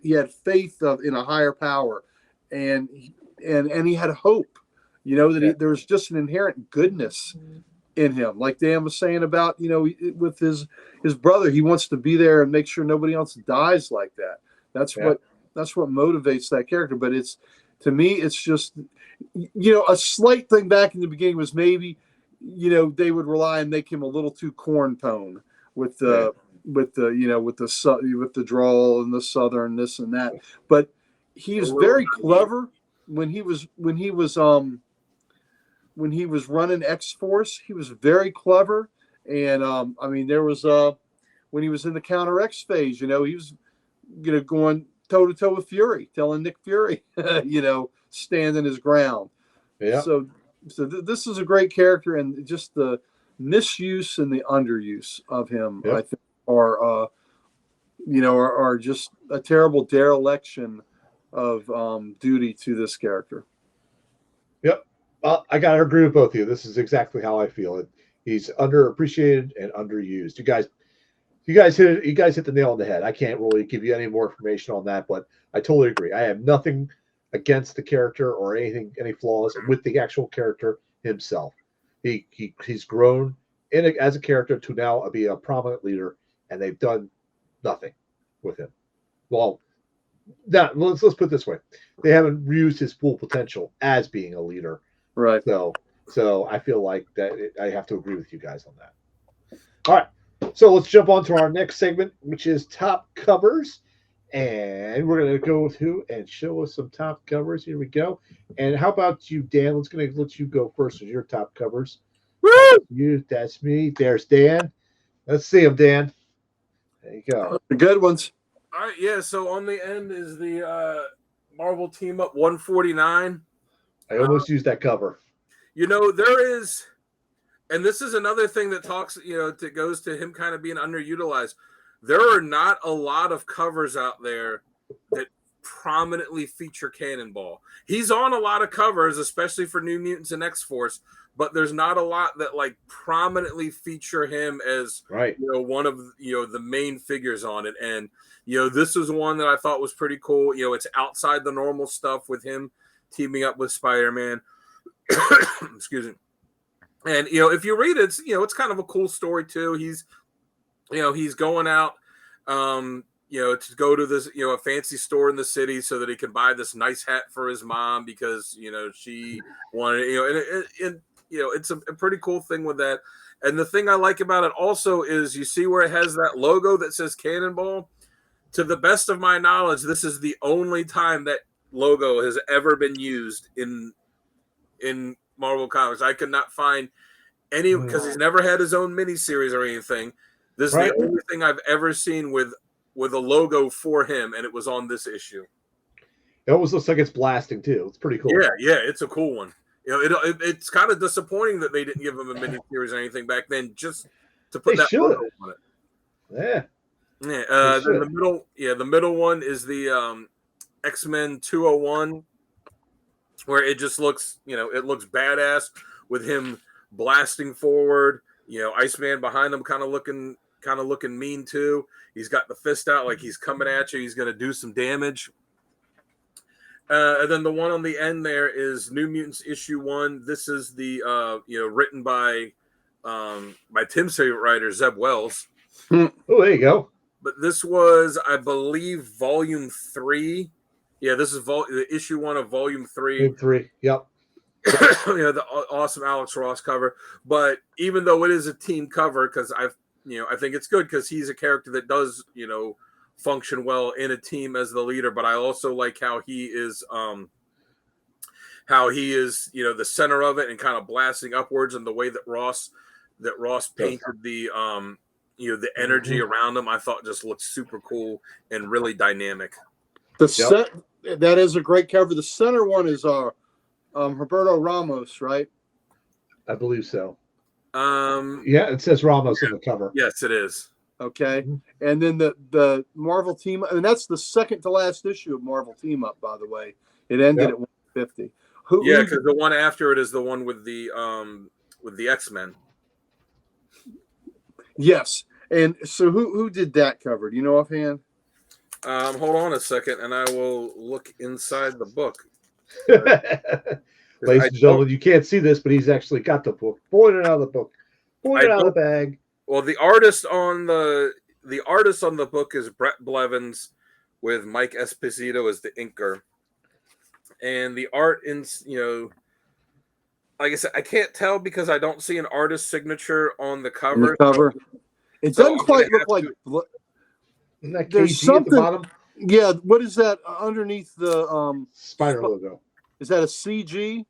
A: he had faith in a higher power, and he had hope. There was just an inherent goodness in him. Like Dan was saying about, with his brother, he wants to be there and make sure nobody else dies like that. That's what motivates that character. But to me, it's just, a slight thing back in the beginning was maybe, they would rely and make him a little too corn tone with the drawl and the Southern this and that. But he was very clever when he was running X-Force. He was very clever. And there was when he was in the Counter X phase, he was going toe to toe with Fury, telling Nick Fury, standing his ground. Yeah. So this is a great character, and just the misuse and the underuse of him, I think, are just a terrible dereliction of duty to this character.
B: Yep. I gotta agree with both of you. This is exactly how I feel. He's underappreciated and underused. You guys hit the nail on the head. I can't really give you any more information on that, but I totally agree. I have nothing against the character or any flaws with the actual character himself. He's grown as a character to now be a prominent leader, and they've done nothing with him. Well, let's put it this way: they haven't used his full potential as being a leader.
A: Right.
B: So I feel like that I have to agree with you guys on that. All right. So let's jump on to our next segment, which is top covers. And we're going to go through and show us some top covers. Here we go. And how about you, Dan? Let's let you go first with your top covers. Woo! That's me. There's Dan. Let's see them, Dan. There you go.
A: The good ones.
C: All right, yeah. So on the end is the Marvel Team Up 149.
B: I almost used that cover.
C: There is, and this is another thing that talks, that goes to him kind of being underutilized. There are not a lot of covers out there that prominently feature Cannonball. He's on a lot of covers, especially for New Mutants and X-Force, but there's not a lot that like prominently feature him as
B: right.
C: One of the main figures on it. And this is one that I thought was pretty cool. It's outside the normal stuff with him teaming up with Spider-Man. Excuse me. And if you read it, it's kind of a cool story too. He's going out to go to this a fancy store in the city so that he can buy this nice hat for his mom because she wanted and it's a pretty cool thing with that. And the thing I like about it also is you see where it has that logo that says Cannonball. To the best of my knowledge, this is the only time that logo has ever been used in Marvel Comics. I could not find any because he's never had his own miniseries or anything. This is the only thing I've ever seen with a logo for him, and it was on this issue.
B: It almost looks like it's blasting too. It's pretty cool.
C: Yeah, it's a cool one. It's kind of disappointing that they didn't give him a miniseries or anything back then, just to put that logo on it.
B: Yeah.
C: Yeah. Then the middle one is the X-Men 201, where it just looks, it looks badass with him blasting forward. Iceman behind him, kind of looking mean too. He's got the fist out like he's coming at you. He's going to do some damage. And then the one on the end there is New Mutants issue 1. This is the written by Tim's favorite writer Zeb Wells.
B: Oh, there you go.
C: But this was, I believe, volume 3. Yeah, this is the issue 1 of volume 3.
B: Volume 3. Yep.
C: The awesome Alex Ross cover. But even though it is a team cover, because I think it's good because he's a character that does function well in a team as the leader. But I also like how he is the center of it and kind of blasting upwards, and the way that Ross painted the the energy around him, I thought just looked super cool and really dynamic.
A: That is a great cover. The center one is Roberto Ramos, right?
B: I believe so. Yeah, it says Ramos on the cover.
C: Yes, it is.
A: Okay. And then the Marvel Team, and that's the second to last issue of Marvel Team Up, by the way. It ended at 150.
C: Because the one after it is the one with the X-Men. Yes.
A: And so who did that cover? Do you know offhand?
C: Hold on a second, and I will look inside the book.
B: Ladies and gentlemen, you can't see this, but he's actually got the book. Pulling it out of the book. Pulling it out of the bag.
C: Well, the artist on the book is Brett Blevins, with Mike Esposito as the inker. And the art like I said, I can't tell because I don't see an artist signature on the cover.
A: It doesn't quite look like. There's something at the bottom. Yeah, what is that underneath the
B: spider logo?
A: Is that a CG?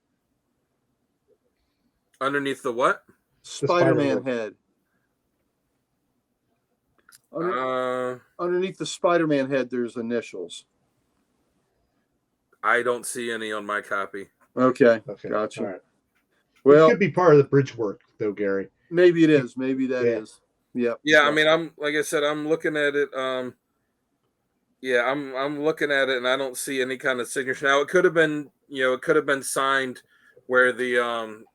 C: Underneath the what?
A: Spider-Man head. Underneath the Spider-Man head, there's initials.
C: I don't see any on my copy.
A: Okay. Gotcha.
B: All right.
A: Well,
B: it could be part of the bridge work, though, Gary.
A: Maybe it is. Maybe that is. Yep.
C: Yeah, I mean, I'm like I said, I'm looking at it. I'm looking at it, and I don't see any kind of signature. Now, it could have been, signed where the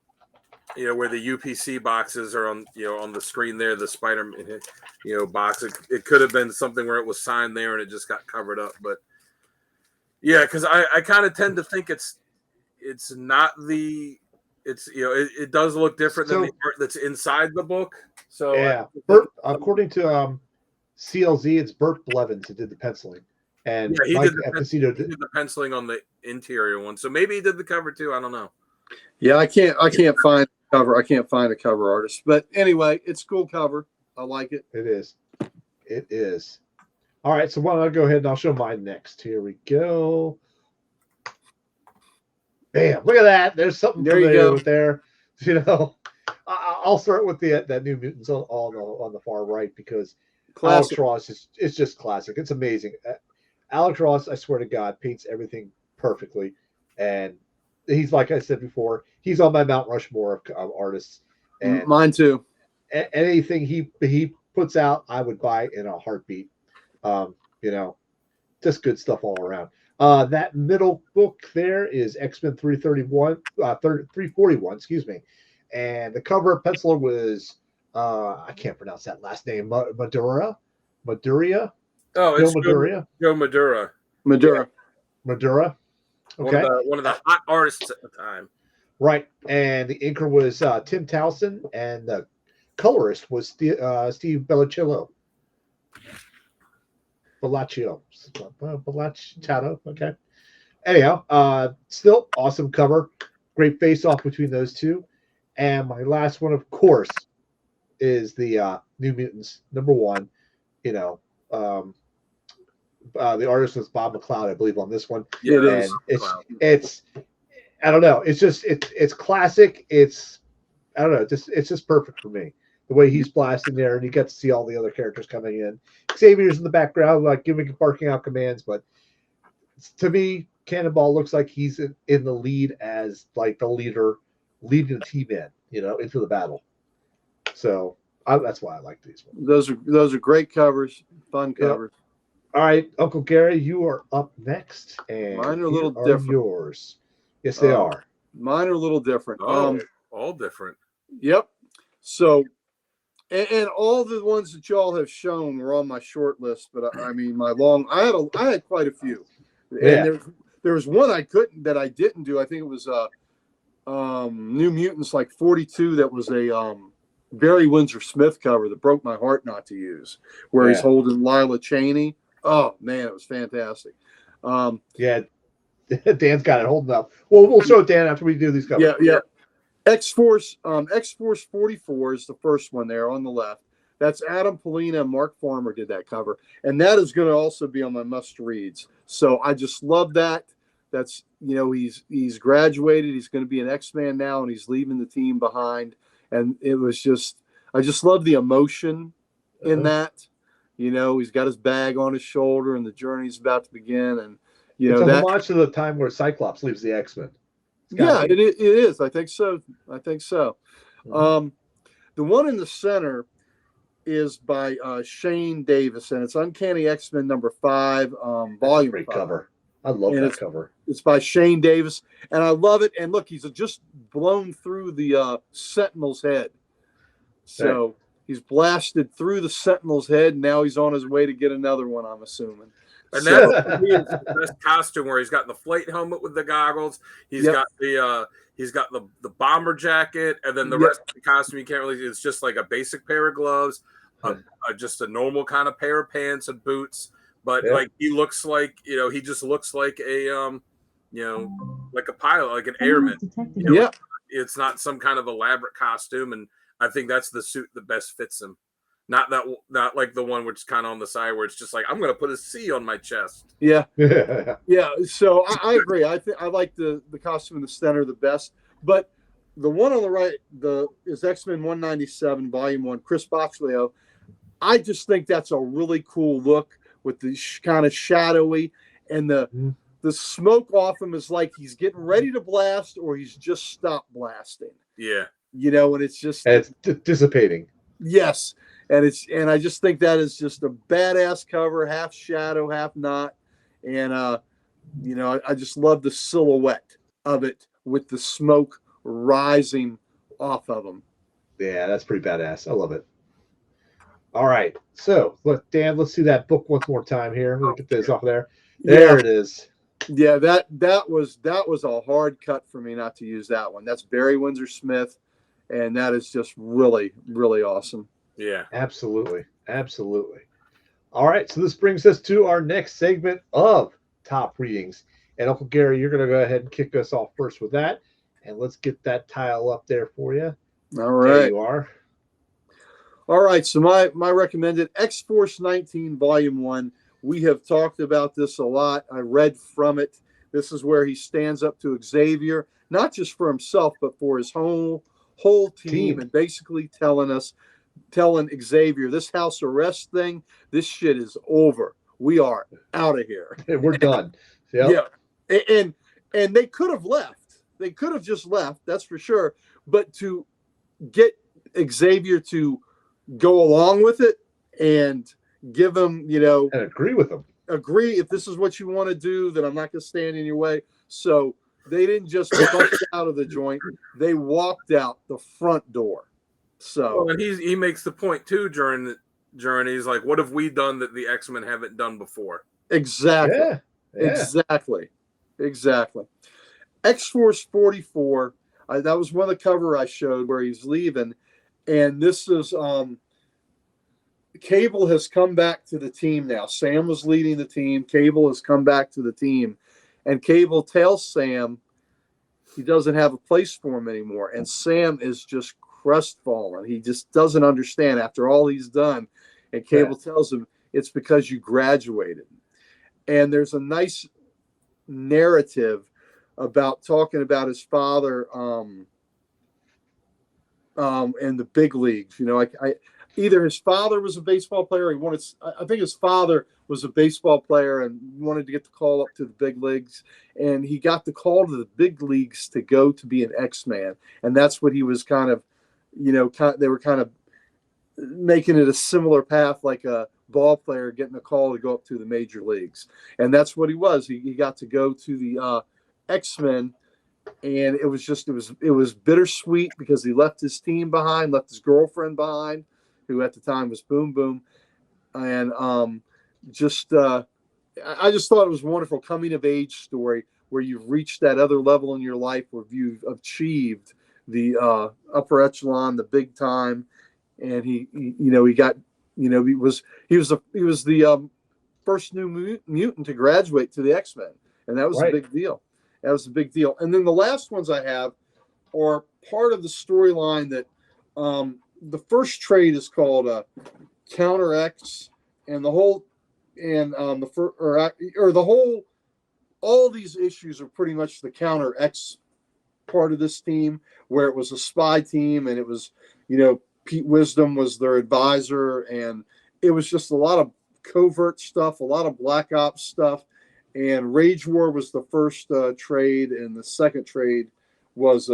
C: where the UPC boxes are on, on the screen there, the Spider-Man, box. It could have been something where it was signed there and it just got covered up. But yeah, because I kind of tend to think it's not the. It does look different than the art that's inside the book. So
B: yeah, according to CLZ, it's Burt Blevins that did the penciling, and
C: he
B: Mike
C: did the penciling on the interior one. So maybe he did the cover too. I don't know.
A: Yeah, I can't find a cover. I can't find a cover artist. But anyway, it's a cool cover. I like it.
B: It is. It is. All right, so why don't I go ahead and I'll show mine next. Here we go. Bam! Look at that. There's something
A: there you go.
B: With there. I'll start with that New Mutants on the far right because
A: Classic.
B: Alex Ross is just classic. It's amazing. Alex Ross, I swear to God, paints everything perfectly, and he's like I said before, he's on my Mount Rushmore of artists. And
A: Mine too.
B: Anything he puts out, I would buy in a heartbeat. You know, just good stuff all around. That middle book there is X-Men 341, excuse me. And the cover penciler was I can't pronounce that last name. Maduria.
C: Oh, it's
B: Maduria.
C: Joe Madura.
A: Madura.
B: Madura. Okay.
C: One of the hot artists at the time.
B: Right. And the inker was Tim Towson, and the colorist was Steve Bellaccio. Okay. Anyhow, still awesome cover. Great face off between those two. And my last one, of course, is the New Mutants #1. You know, the artist was Bob McLeod, I believe, on this one.
A: Yeah, it
B: and it's I don't know. It's just it's classic. It's I don't know. It's just perfect for me. The way he's blasting there, and you get to see all the other characters coming in. Xavier's in the background, like barking out commands. But to me, Cannonball looks like he's in the lead as like the leader, leading the team in, into the battle. So that's why I like these ones.
A: Those are great covers, fun covers.
B: Yep. All right, Uncle Gary, you are up next, and
A: mine are a little different.
B: Yours, yes, they are.
A: Mine are a little different.
C: All different.
A: Yep. So, and all the ones that y'all have shown were on my short list, but I mean, I had quite a few.
B: Yeah.
A: And there was one I didn't do. I think it was New Mutants like 42. That was a Barry Windsor Smith cover that broke my heart not to use, where he's holding Lila Cheney. Oh man, it was fantastic.
B: Yeah, Dan's got it holding up. Well, we'll show Dan after we do these covers.
A: Yeah. X-Force 44 is the first one there on the left. That's Adam Polina and Mark Farmer did that cover, and that is going to also be on my must reads. So I just love that. That's he's graduated. He's going to be an X-Man now, and he's leaving the team behind. And it was I just love the emotion in that. He's got his bag on his shoulder, and the journey's about to begin. And
B: it's a homage to the time where Cyclops leaves the X-Men.
A: Yeah, it is. I think so. Mm-hmm. The one in the center is by Shane Davis, and it's Uncanny X-Men #5, volume 5.
B: Cover. I love that cover.
A: It's by Shane Davis, and I love it. And look, he's just blown through the Sentinel's head. So he's blasted through the Sentinel's head, and now he's on his way to get another one, I'm assuming.
C: And that's the best costume, where he's got the flight helmet with the goggles. He's got the bomber jacket, and then the rest of the costume you can't really. It's just like a basic pair of gloves, just a normal kind of pair of pants and boots. But like he looks like he just looks like a like a pilot, like an airman. It's not some kind of elaborate costume, and I think that's the suit that best fits him. Not like the one which is kind of on the side where it's just like, I'm going to put a C on my chest.
A: Yeah. Yeah. So I agree. I like the costume in the center the best. But the one on the right is X-Men 197, Volume 1, Chris Boxleo. I just think that's a really cool look with the kind of shadowy, and the smoke off him is like he's getting ready to blast or he's just stopped blasting.
C: Yeah.
A: And it's just...
B: And it's dissipating.
A: Yes. And I just think that is just a badass cover, half shadow, half not. And, I just love the silhouette of it with the smoke rising off of them.
B: Yeah, that's pretty badass. I love it. All right. So, look, Dan, let's see that book once more time here. Let me get this off there. There it is.
A: Yeah, that was a hard cut for me not to use that one. That's Barry Windsor Smith, and that is just really, really awesome.
C: Yeah,
B: absolutely. All right, so this brings us to our next segment of top readings. And Uncle Gary, you're going to go ahead and kick us off first with that. And let's get that tile up there for you.
A: All right.
B: There you are.
A: All right, so my recommended X-Force 19, Volume 1. We have talked about this a lot. I read from it. This is where he stands up to Xavier, not just for himself, but for his whole team. And basically telling us telling Xavier, this house arrest thing, this shit is over. We are out of here.
B: We're done. Yep.
A: Yeah. And they could have left. They could have just left, that's for sure. But to get Xavier to go along with it and give him,
B: And agree with him.
A: Agree, if this is what you want to do, then I'm not going to stand in your way. So they didn't just bust out of the joint. They walked out the front door. So
C: and he makes the point too during the journey. He's like, what have we done that the X-Men haven't done before?
A: Exactly.
B: Yeah.
A: Exactly. X-Force 44. That was one of the cover I showed where he's leaving. And this is Cable has come back to the team now. Sam was leading the team. Cable has come back to the team. And Cable tells Sam he doesn't have a place for him anymore. And Sam is just crestfallen. He just doesn't understand after all he's done. And Cable tells him it's because you graduated. And there's a nice narrative about talking about his father in the big leagues. Either his father was a baseball player. I think his father was a baseball player and wanted to get the call up to the big leagues. And he got the call to the big leagues to go to be an X-Man. And that's what he was kind of, they were kind of making it a similar path, like a ball player getting a call to go up to the major leagues. And that's what he was. He got to go to the X-Men. And it was bittersweet because he left his team behind, left his girlfriend behind, who at the time was Boom Boom. And I just thought it was a wonderful coming of age story where you've reached that other level in your life where you've achieved the upper echelon, the big time. And he was the first new mutant to graduate to the X-Men. And that was a big deal. That was a big deal. And then the last ones I have are part of the storyline that the first trade is called Counter X, and the whole all these issues are pretty much the Counter X part of this team, where it was a spy team, and it was Pete Wisdom was their advisor, and it was just a lot of covert stuff, a lot of Black Ops stuff. And Rage War was the first trade, and the second trade was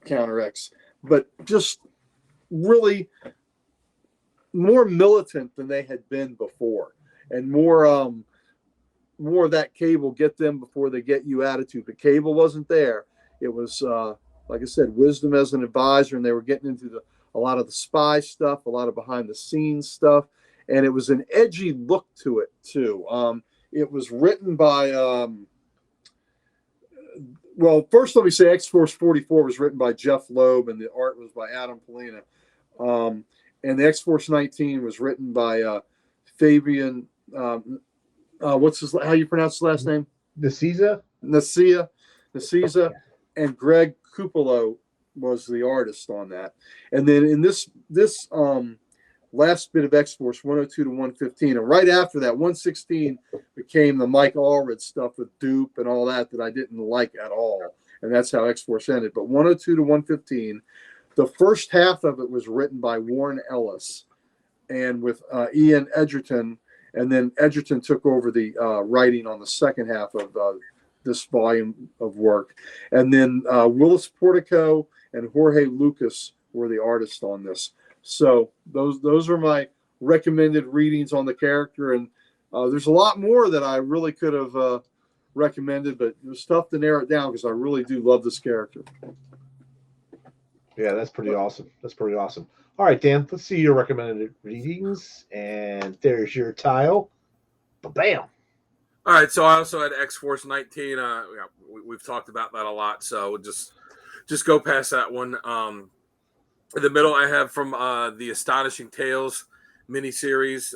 A: Counter X. But just really more militant than they had been before, and more of that Cable, get them before they get you attitude. But Cable wasn't there. It was, like I said, Wisdom as an advisor, and they were getting into a lot of the spy stuff, a lot of behind-the-scenes stuff, and it was an edgy look to it, too. It was written by, first let me say X-Force 44 was written by Jeff Loeb, and the art was by Adam Polina. And the X-Force 19 was written by Fabian, how you pronounce his last name?
B: Nasia,
A: and Greg Cupolo was the artist on that. And then in this last bit of X-Force, 102 to 115. And right after that, 116 became the Mike Allred stuff with Dupe and all that I didn't like at all. And that's how X-Force ended. But 102 to 115, the first half of it was written by Warren Ellis and with Ian Edgerton. And then Edgerton took over the writing on the second half of this volume of work. And then Willis Portico and Jorge Lucas were the artists on this. So those are my recommended readings on the character, and there's a lot more that I really could have recommended, but it was tough to narrow it down because I really do love this character.
B: Yeah, that's pretty awesome. All right, Dan, let's see your recommended readings, and there's your tile. Bam.
C: All right, so I also had X-Force 19. We've talked about that a lot, so we'll just go past that one. In the middle, I have from the Astonishing Tales miniseries.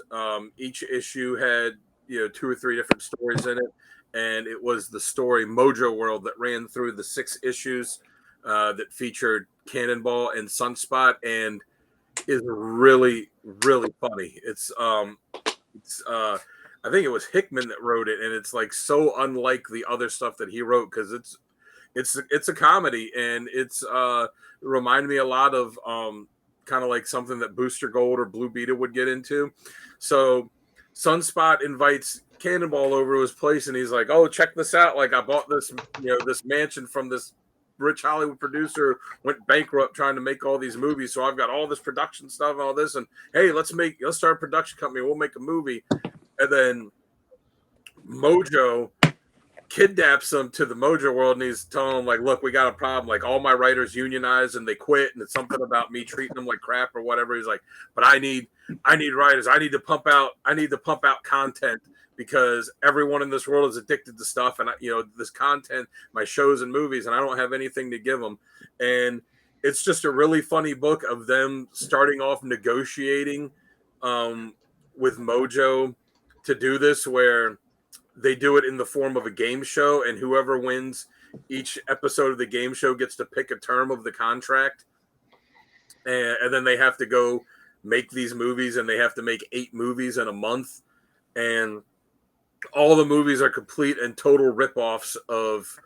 C: Each issue had 2 or 3 different stories in it, and it was the story Mojo World that ran through the 6 issues that featured Cannonball and Sunspot, and is really, really funny. It's I think it was Hickman that wrote it, and it's like so unlike the other stuff that he wrote because it's a comedy, and it's reminded me a lot of kind of like something that Booster Gold or Blue Beetle would get into. So Sunspot invites Cannonball over to his place, and he's like, "Oh, check this out! Like, I bought this, this mansion from this rich Hollywood producer, went bankrupt trying to make all these movies. So I've got all this production stuff and all this, and hey, let's start a production company. We'll make a movie." And then Mojo kidnaps him to the Mojo world, and he's telling him, like, "Look, we got a problem. Like, all my writers unionized and they quit, and it's something about me treating them like crap or whatever." He's like, "But I need writers. I need to pump out content because everyone in this world is addicted to stuff, and this content, my shows and movies, and I don't have anything to give them." And it's just a really funny book of them starting off negotiating with Mojo to do this, where they do it in the form of a game show, and whoever wins each episode of the game show gets to pick a term of the contract. And then they have to go make these movies, and they have to make 8 movies in a month. And all the movies are complete and total ripoffs of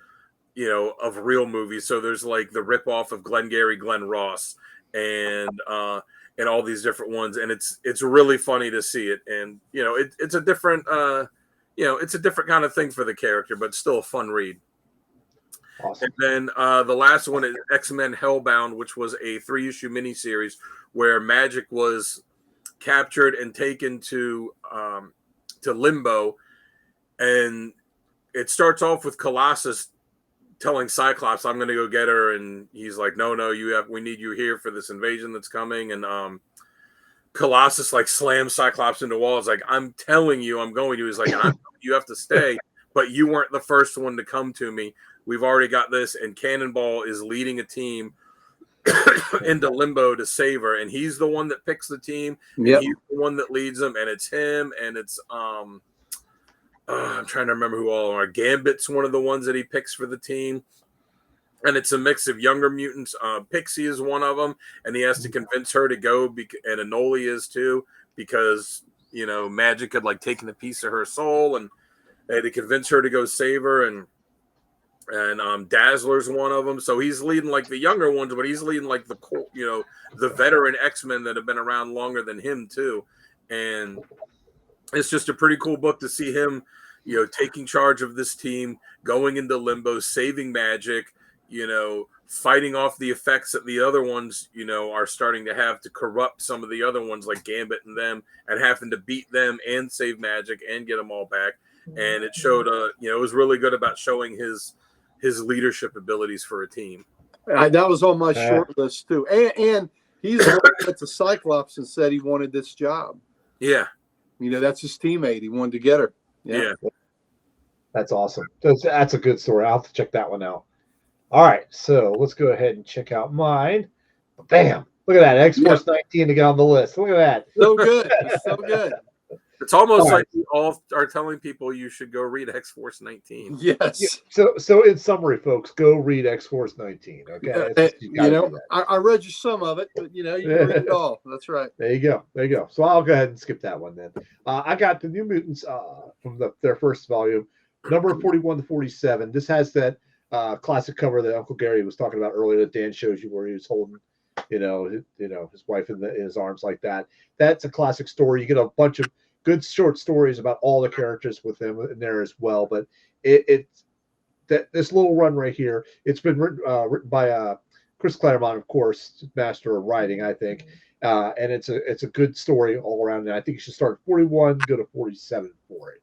C: real movies. So there's like the ripoff of Glengarry Glen Ross and all these different ones. And it's really funny to see it. And, it's a different, it's a different kind of thing for the character, but still a fun read.
B: Awesome.
C: And then the last one is X-Men Hellbound, which was a 3-issue miniseries where Magic was captured and taken to Limbo. And it starts off with Colossus telling Cyclops, "I'm going to go get her." And he's like, no, we need you here for this invasion that's coming. And Colossus like slams Cyclops into walls. Like, "I'm telling you, I'm going to." He's like, "You have to stay, but you weren't the first one to come to me. We've already got this." And Cannonball is leading a team into Limbo to save her. And he's the one that picks the team.
A: Yep.
C: And he's the one that leads them. And it's him. And it's, I'm trying to remember who all are. Gambit's one of the ones that he picks for the team. And it's a mix of younger mutants. Pixie is one of them, and he has to convince her to go. And Anoli is too, because Magic had like taken a piece of her soul, and they had to convince her to go save her. And Dazzler's one of them. So he's leading like the younger ones, but he's leading like the veteran X-Men that have been around longer than him too. And it's just a pretty cool book to see him, taking charge of this team, going into Limbo, saving Magic. Fighting off the effects that the other ones, are starting to have to corrupt some of the other ones like Gambit and them, and having to beat them and save Magic and get them all back. And it showed, it was really good about showing his leadership abilities for a team.
A: That was on my short list too. And he's the one that went to Cyclops and said he wanted this job.
C: Yeah.
A: That's his teammate. He wanted to get her.
C: Yeah.
B: That's awesome. That's a good story. I'll have to check that one out. All right, so let's go ahead and check out mine. Bam! Look at that, X-Force 19 to get on the list. Look at that.
A: So good. So good.
C: It's almost like we all are telling people you should go read X-Force 19.
A: Yes.
B: So in summary, folks, go read X-Force 19. Okay.
A: I read you some of it, but you can read it all. That's right.
B: There you go. So I'll go ahead and skip that one then. I got the New Mutants from their first volume, number 41 to 47. This has that classic cover that Uncle Gary was talking about earlier that Dan shows you, where he was holding, his wife in his arms like that. That's a classic story. You get a bunch of good short stories about all the characters with him in there as well. But this little run right here, it's been written by Chris Claremont, of course, master of writing, I think. And it's a good story all around. And I think you should start at 41, go to 47 for it.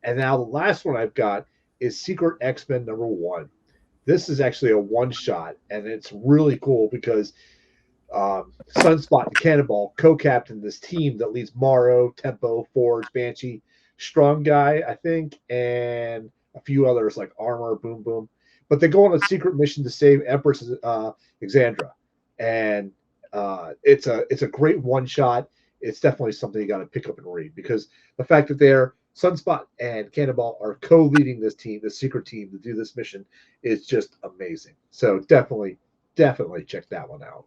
B: And now the last one I've got is Secret X-Men number 1. This is actually a one-shot, and it's really cool because Sunspot and Cannonball co-captain this team that leads Morrow, Tempo, Forge, Banshee, Strong Guy, I think, and a few others like Armor, Boom Boom. But they go on a secret mission to save Empress Exandra, and it's a great one-shot. It's definitely something you got to pick up and read, because the fact that Sunspot and Cannonball are co-leading this team, the secret team, to do this mission is just amazing. So definitely check that one out.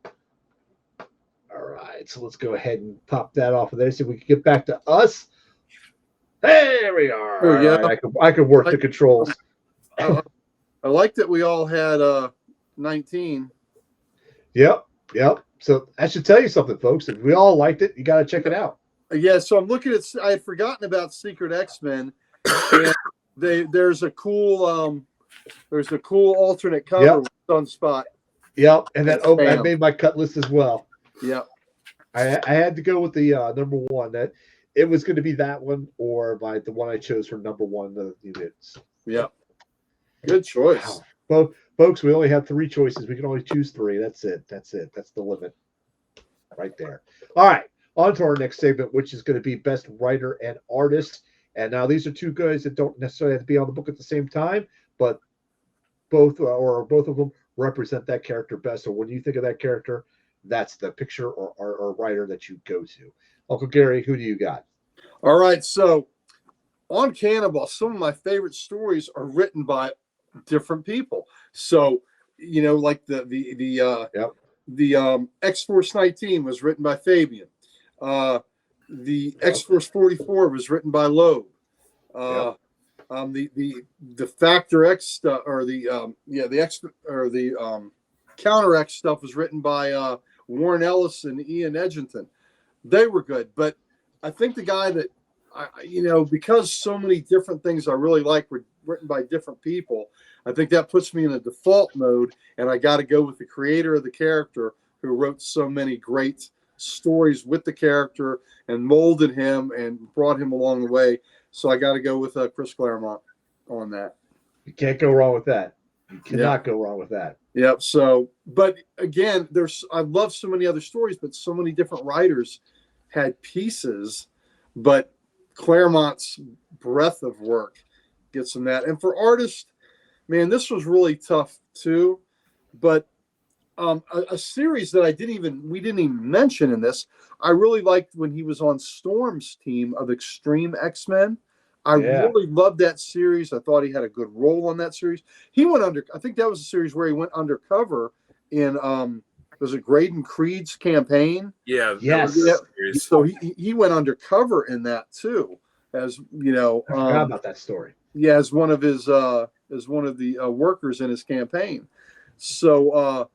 B: All right, so let's go ahead and pop that off of there. See if we can get back to us. There we are. Right, I could work the controls.
A: I like that we all had 19.
B: Yep. So I should tell you something, folks. If we all liked it, you got to check it out.
A: Yeah, so I'm looking at. I had forgotten about Secret X-Men, and there's a cool alternate cover with Sunspot.
B: Yep, and that I
A: Bam.
B: made my cut list as well.
A: Yep.
B: I had to go with the number one. That it was going to be that one or the one I chose for number one, the units.
A: Yep. Good choice.
B: Wow. Well, folks, we only have 3 choices. We can only choose 3. That's it. That's the limit. Right there. All right. On to our next segment, which is going to be best writer and artist. And now these are 2 guys that don't necessarily have to be on the book at the same time, but both of them represent that character best. So when you think of that character, that's the picture or writer that you go to. Uncle Gary, who do you got?
A: All right. So on Cannonball, some of my favorite stories are written by different people. So, like the X-Force 19 was written by Fabian. The X-Force 44 was written by Loeb. The Factor X stuff, or the Counter X stuff was written by Warren Ellis and Ian Edgington. They were good, but I think the guy that because so many different things I really like were written by different people, I think that puts me in a default mode, and I got to go with the creator of the character who wrote so many great stories with the character and molded him and brought him along the way. So I got to go with Chris Claremont on that.
B: You can't go wrong with that. You cannot go wrong with that.
A: Yep. So, but again, I love so many other stories, but so many different writers had pieces, but Claremont's breadth of work gets them that. And for artists, man, this was really tough too. But a series that we didn't even mention in this, I really liked when he was on Storm's team of Extreme X-Men. I really loved that series. I thought he had a good role on that series. He went I think that was a series where he went undercover in was it Graydon Creed's campaign?
C: Yeah.
B: Yes.
A: So he went undercover in that too, as
B: I forgot about that story.
A: Yeah, as one of the workers in his campaign. So,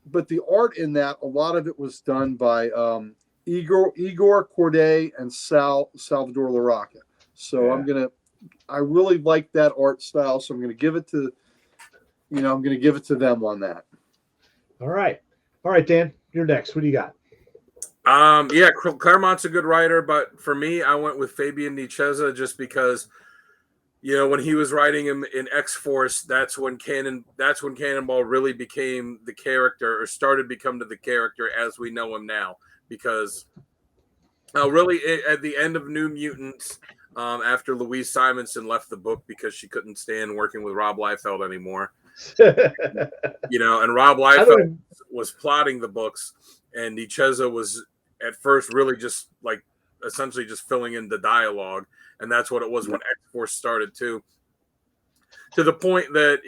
A: but the art in that, a lot of it was done by Igor Corday and Salvador LaRocca. So I really like that art style. So I'm gonna give it to them on that.
B: All right, Dan, you're next. What do you got?
C: Claremont's a good writer, but for me, I went with Fabian Nicieza just because, when he was writing him in X-Force, that's when Cannonball really became the character, or started becoming the character as we know him now. Because really at the end of New Mutants, after Louise Simonson left the book because she couldn't stand working with Rob Liefeld anymore, and Rob Liefeld was plotting the books, and Nicieza was at first really just essentially just filling in the dialogue. And that's what it was when X-Force started too. To the point that,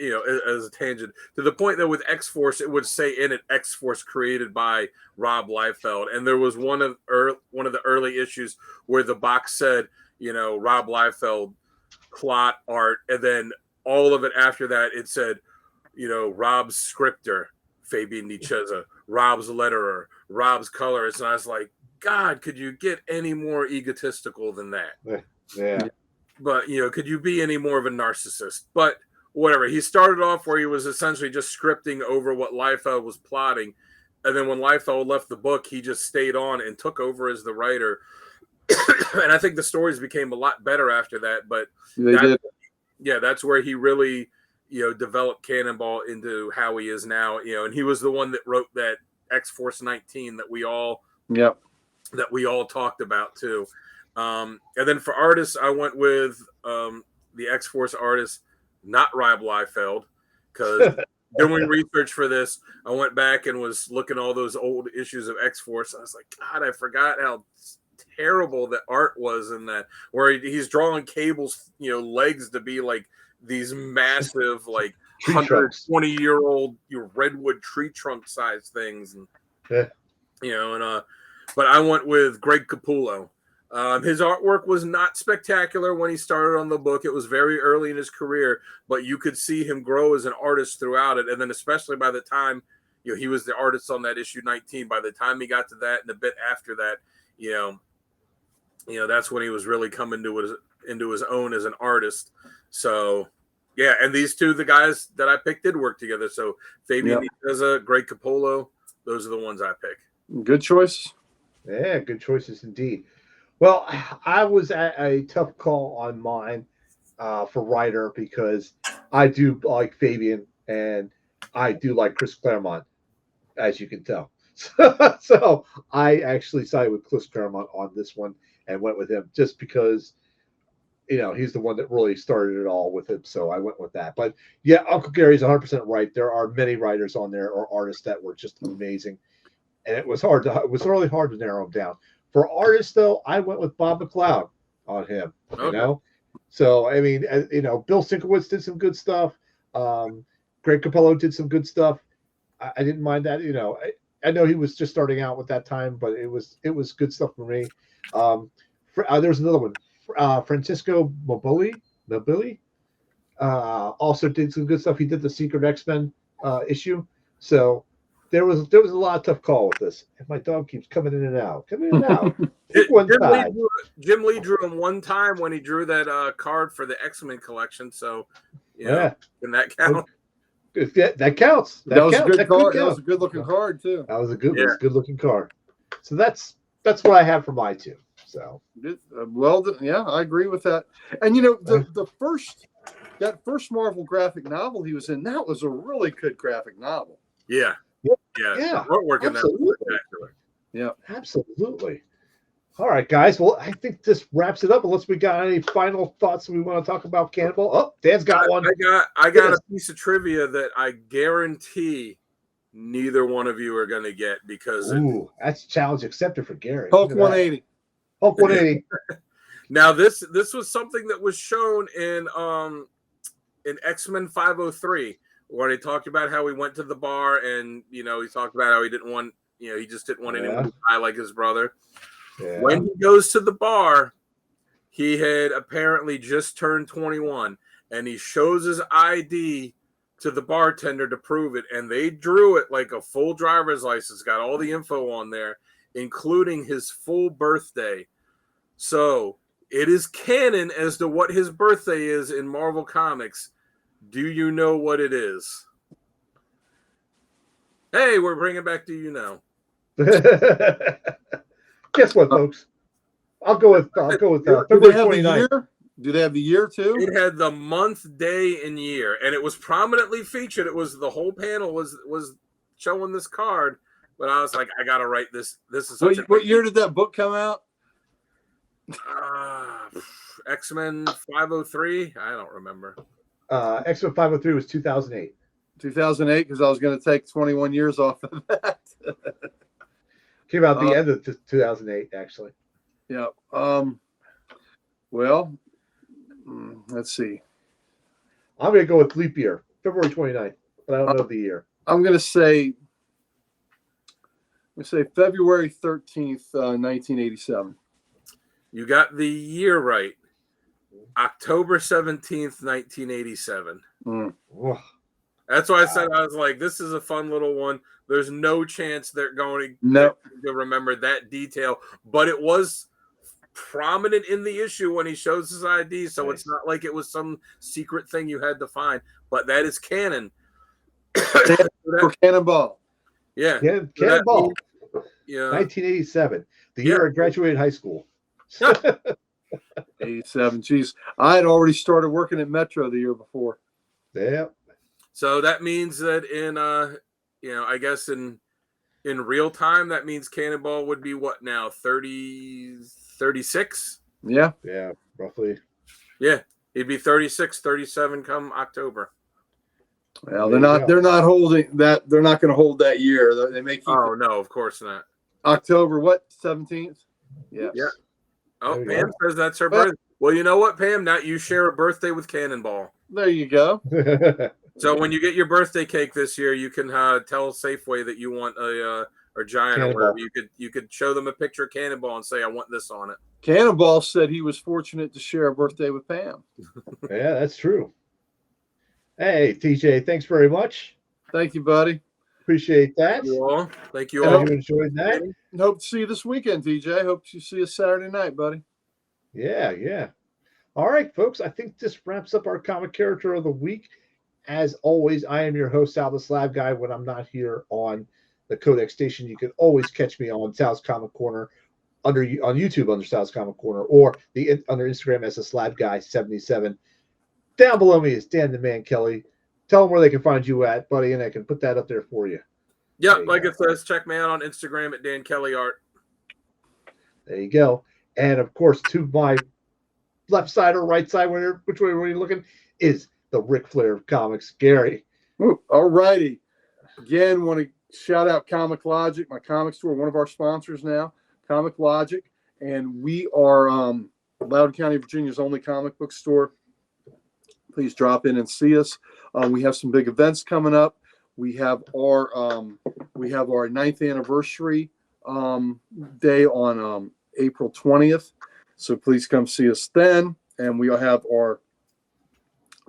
C: as a tangent, to the point that with X-Force, it would say in it X-Force created by Rob Liefeld. And there was one of the early issues where the box said, Rob Liefeld, plot, art, and then all of it after that, it said, Rob's scripter, Fabian Nicieza, Rob's letterer, Rob's colorist. And I was like, God, could you get any more egotistical than that?
B: Yeah.
C: But, could you be any more of a narcissist? But whatever. He started off where he was essentially just scripting over what Liefeld was plotting. And then when Liefeld left the book, he just stayed on and took over as the writer. And I think the stories became a lot better after that. But that's where he really, developed Cannonball into how he is now. And he was the one that wrote that X-Force 19 that we all talked about too. And then for artists, I went with the X-Force artist, not Rob Liefeld, because doing research for this, I went back and was looking at all those old issues of X-Force. I was like, God, I forgot how terrible the art was in that, where he's drawing Cable's, legs to be like these massive, like 120-year-old redwood tree trunk size things, and but I went with Greg Capullo. His artwork was not spectacular when he started on the book. It was very early in his career, but you could see him grow as an artist throughout it. And then especially by the time he was the artist on that issue 19. By the time he got to that and a bit after that, that's when he was really coming into his own as an artist. So, yeah, and these two, the guys that I picked, did work together. So Fabian Nicieza, Greg Capullo, those are the ones I pick.
A: Good choice.
B: Yeah, good choices indeed. Well, I was at a tough call on mine for writer because I do like Fabian and I do like Chris Claremont, as you can tell. So I actually sided with Chris Claremont on this one and went with him just because, he's the one that really started it all with him. So I went with that. But yeah, Uncle Gary's 100% right. There are many writers on there or artists that were just amazing. And it was really hard to narrow them down. For artists, though, I went with Bob McLeod on him.
C: Okay.
B: So I mean, Bill Sienkiewicz did some good stuff. Greg Capullo did some good stuff. I didn't mind that. I know he was just starting out with that time, but it was good stuff for me. There was another one, Francisco Mobili, also did some good stuff. He did the Secret X-Men issue. So there was a lot of tough call with this. And my dog keeps coming in and out.
C: Jim Lee drew him one time when he drew that card for the X-Men collection. So, can that count?
B: That counts.
A: That was a good card. That was a good looking card too.
B: That was a good looking card. So that's what I have for my two. So
A: I agree with that. And the first Marvel graphic novel he was in, that was a really good graphic novel.
B: Yeah.
C: Artwork in that was spectacular.
A: Yeah,
B: absolutely. All right, guys. Well, I think this wraps it up. Unless we got any final thoughts we want to talk about Cannonball. Oh, Dan's got one.
C: I got a piece of trivia that I guarantee neither one of you are going to get because
B: that's challenge accepted for Gary.
A: Hulk 180.
B: Hulk 180.
C: Now this was something that was shown in X-Men 503 where he talked about how he went to the bar and he talked about how he didn't want he just didn't want anyone to die like his brother. Yeah. When he goes to the bar, he had apparently just turned 21 and he shows his ID to the bartender to prove it. And they drew it like a full driver's license, got all the info on there, including his full birthday. So it is canon as to what his birthday is in Marvel Comics. Do you know what it is? Hey, we're bringing back Do You Know?
B: Guess what, folks? I'll go with February 29th.
A: Do they have the year too?
C: It had the month, day, and year, and it was prominently featured. It was the whole panel was showing this card, but I was like, I gotta write this. This is
A: what year did that book come out?
C: X-Men 503. I don't remember.
B: X-Men 503 was 2008.
A: 2008, because I was going to take 21 years off of that.
B: Came out the end of 2008, actually.
A: Yeah. Well, let's see.
B: I'm going to go with leap year, February 29th, but I don't know the year.
A: I'm going to say February 13th, 1987.
C: You got the year right. October 17th, 1987. That's why I said, I was like, this is a fun little one. There's no chance they're going to remember that detail. But it was prominent in the issue when he shows his ID. So nice. It's not like it was some secret thing you had to find. But that is canon.
A: For Cannonball.
C: Yeah.
B: Cannonball. 1987. The year I graduated high school.
A: 87. Geez, I had already started working at Metro the year before.
B: Yeah.
C: So that means that in I guess in real time, that means Cannonball would be what now? 36?
A: Yeah.
B: Yeah, roughly.
C: Yeah. He'd be 36, 37 come October.
A: Well, they're not holding that. They're not going to hold that year. They may keep
C: no, of course not.
A: October, what? 17th? Yes.
C: Yeah. Oh, Pam says that's her birthday. Well, you know what, Pam? Now you share a birthday with Cannonball.
A: There you go.
C: So when you get your birthday cake this year, you can tell Safeway that you want a Giant or whatever. You could show them a picture of Cannonball and say, I want this on it.
A: Cannonball said he was fortunate to share a birthday with Pam.
B: Yeah, that's true. Hey, TJ, thanks very much.
A: Thank you, buddy.
B: Appreciate that.
C: Thank you all. Thank you
B: And
C: all.
B: hope you enjoyed that.
A: And hope to see you this weekend, TJ. Hope to see you Saturday night, buddy.
B: Yeah. All right, folks. I think this wraps up our comic character of the week. As always, I am your host, Sal the Slab Guy. When I'm not here on the Codex Station, you can always catch me on Sal's Comic Corner on YouTube under Sal's Comic Corner, or under Instagram as the Slab Guy 77. Down below me is Dan the Man Kelly. Tell them where they can find you at, buddy, and I can put that up there for you.
C: Yep, like it says, check me out on Instagram at Dan Kelly Art.
B: There you go. And of course, to my left side or right side, which way were you looking, is the Ric Flair of comics, Gary.
A: All righty. Again, want to shout out Comic Logic, my comic store, one of our sponsors now, Comic Logic. And we are Loudoun County, Virginia's only comic book store. Please drop in and see us. We have some big events coming up. We have our 9th anniversary day on April 20th. So please come see us then. And we have our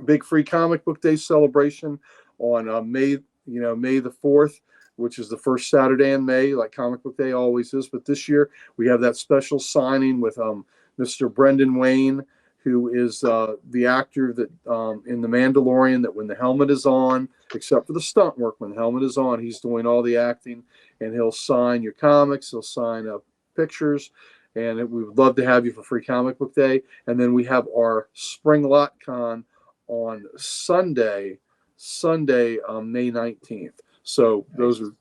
A: big free comic book day celebration on May the 4th, which is the first Saturday in May, like Comic Book Day always is. But this year we have that special signing with Mr. Brendan Wayne, who is the actor that in The Mandalorian, that when the helmet is on, except for the stunt work, when the helmet is on, he's doing all the acting, and he'll sign your comics, he'll sign pictures, and we would love to have you for free Comic Book Day. And then we have our Spring Lot Con on Sunday, May 19th. So those are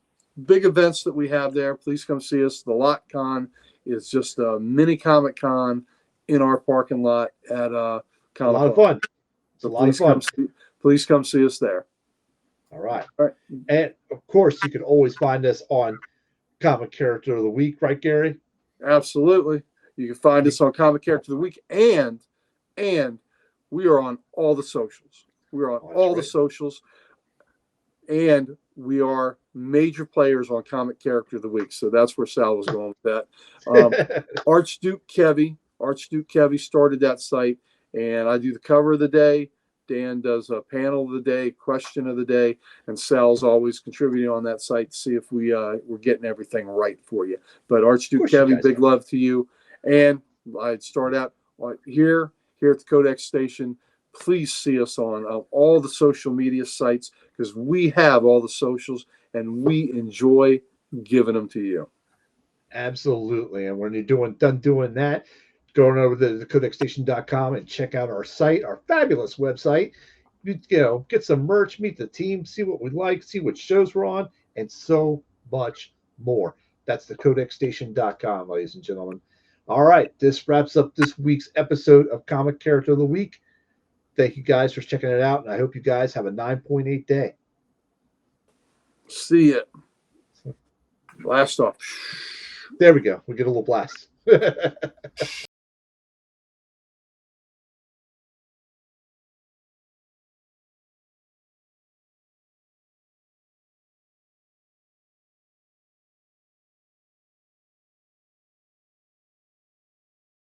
A: big events that we have there. Please come see us. The Lot Con is just a mini Comic Con in our parking lot at
B: a lot of fun.
A: So please come see us there.
B: All right. And of course, you can always find us on Comic Character of the Week, right, Gary?
A: Absolutely. You can find us on Comic Character of the Week, and we are on all the socials. We're on all the socials, and we are major players on Comic Character of the Week. So that's where Sal was going with that. Archduke Kevy started that site, and I do the cover of the day. Dan does a panel of the day, question of the day, and Sal's always contributing on that site to see if we're getting everything right for you. But Archduke Kevy, big love to you. And I'd start out here at the Codex Station. Please see us on all the social media sites, because we have all the socials and we enjoy giving them to you.
B: Absolutely. And when you're done doing that, going over to thecodexstation.com and check out our site, our fabulous website. Get some merch, meet the team, see what we like, see what shows we're on, and so much more. That's thecodexstation.com, ladies and gentlemen. All right, this wraps up this week's episode of Comic Character of the Week. Thank you guys for checking it out, and I hope you guys have a 9.8 day.
A: See ya. Blast off.
B: There we go. We get a little blast.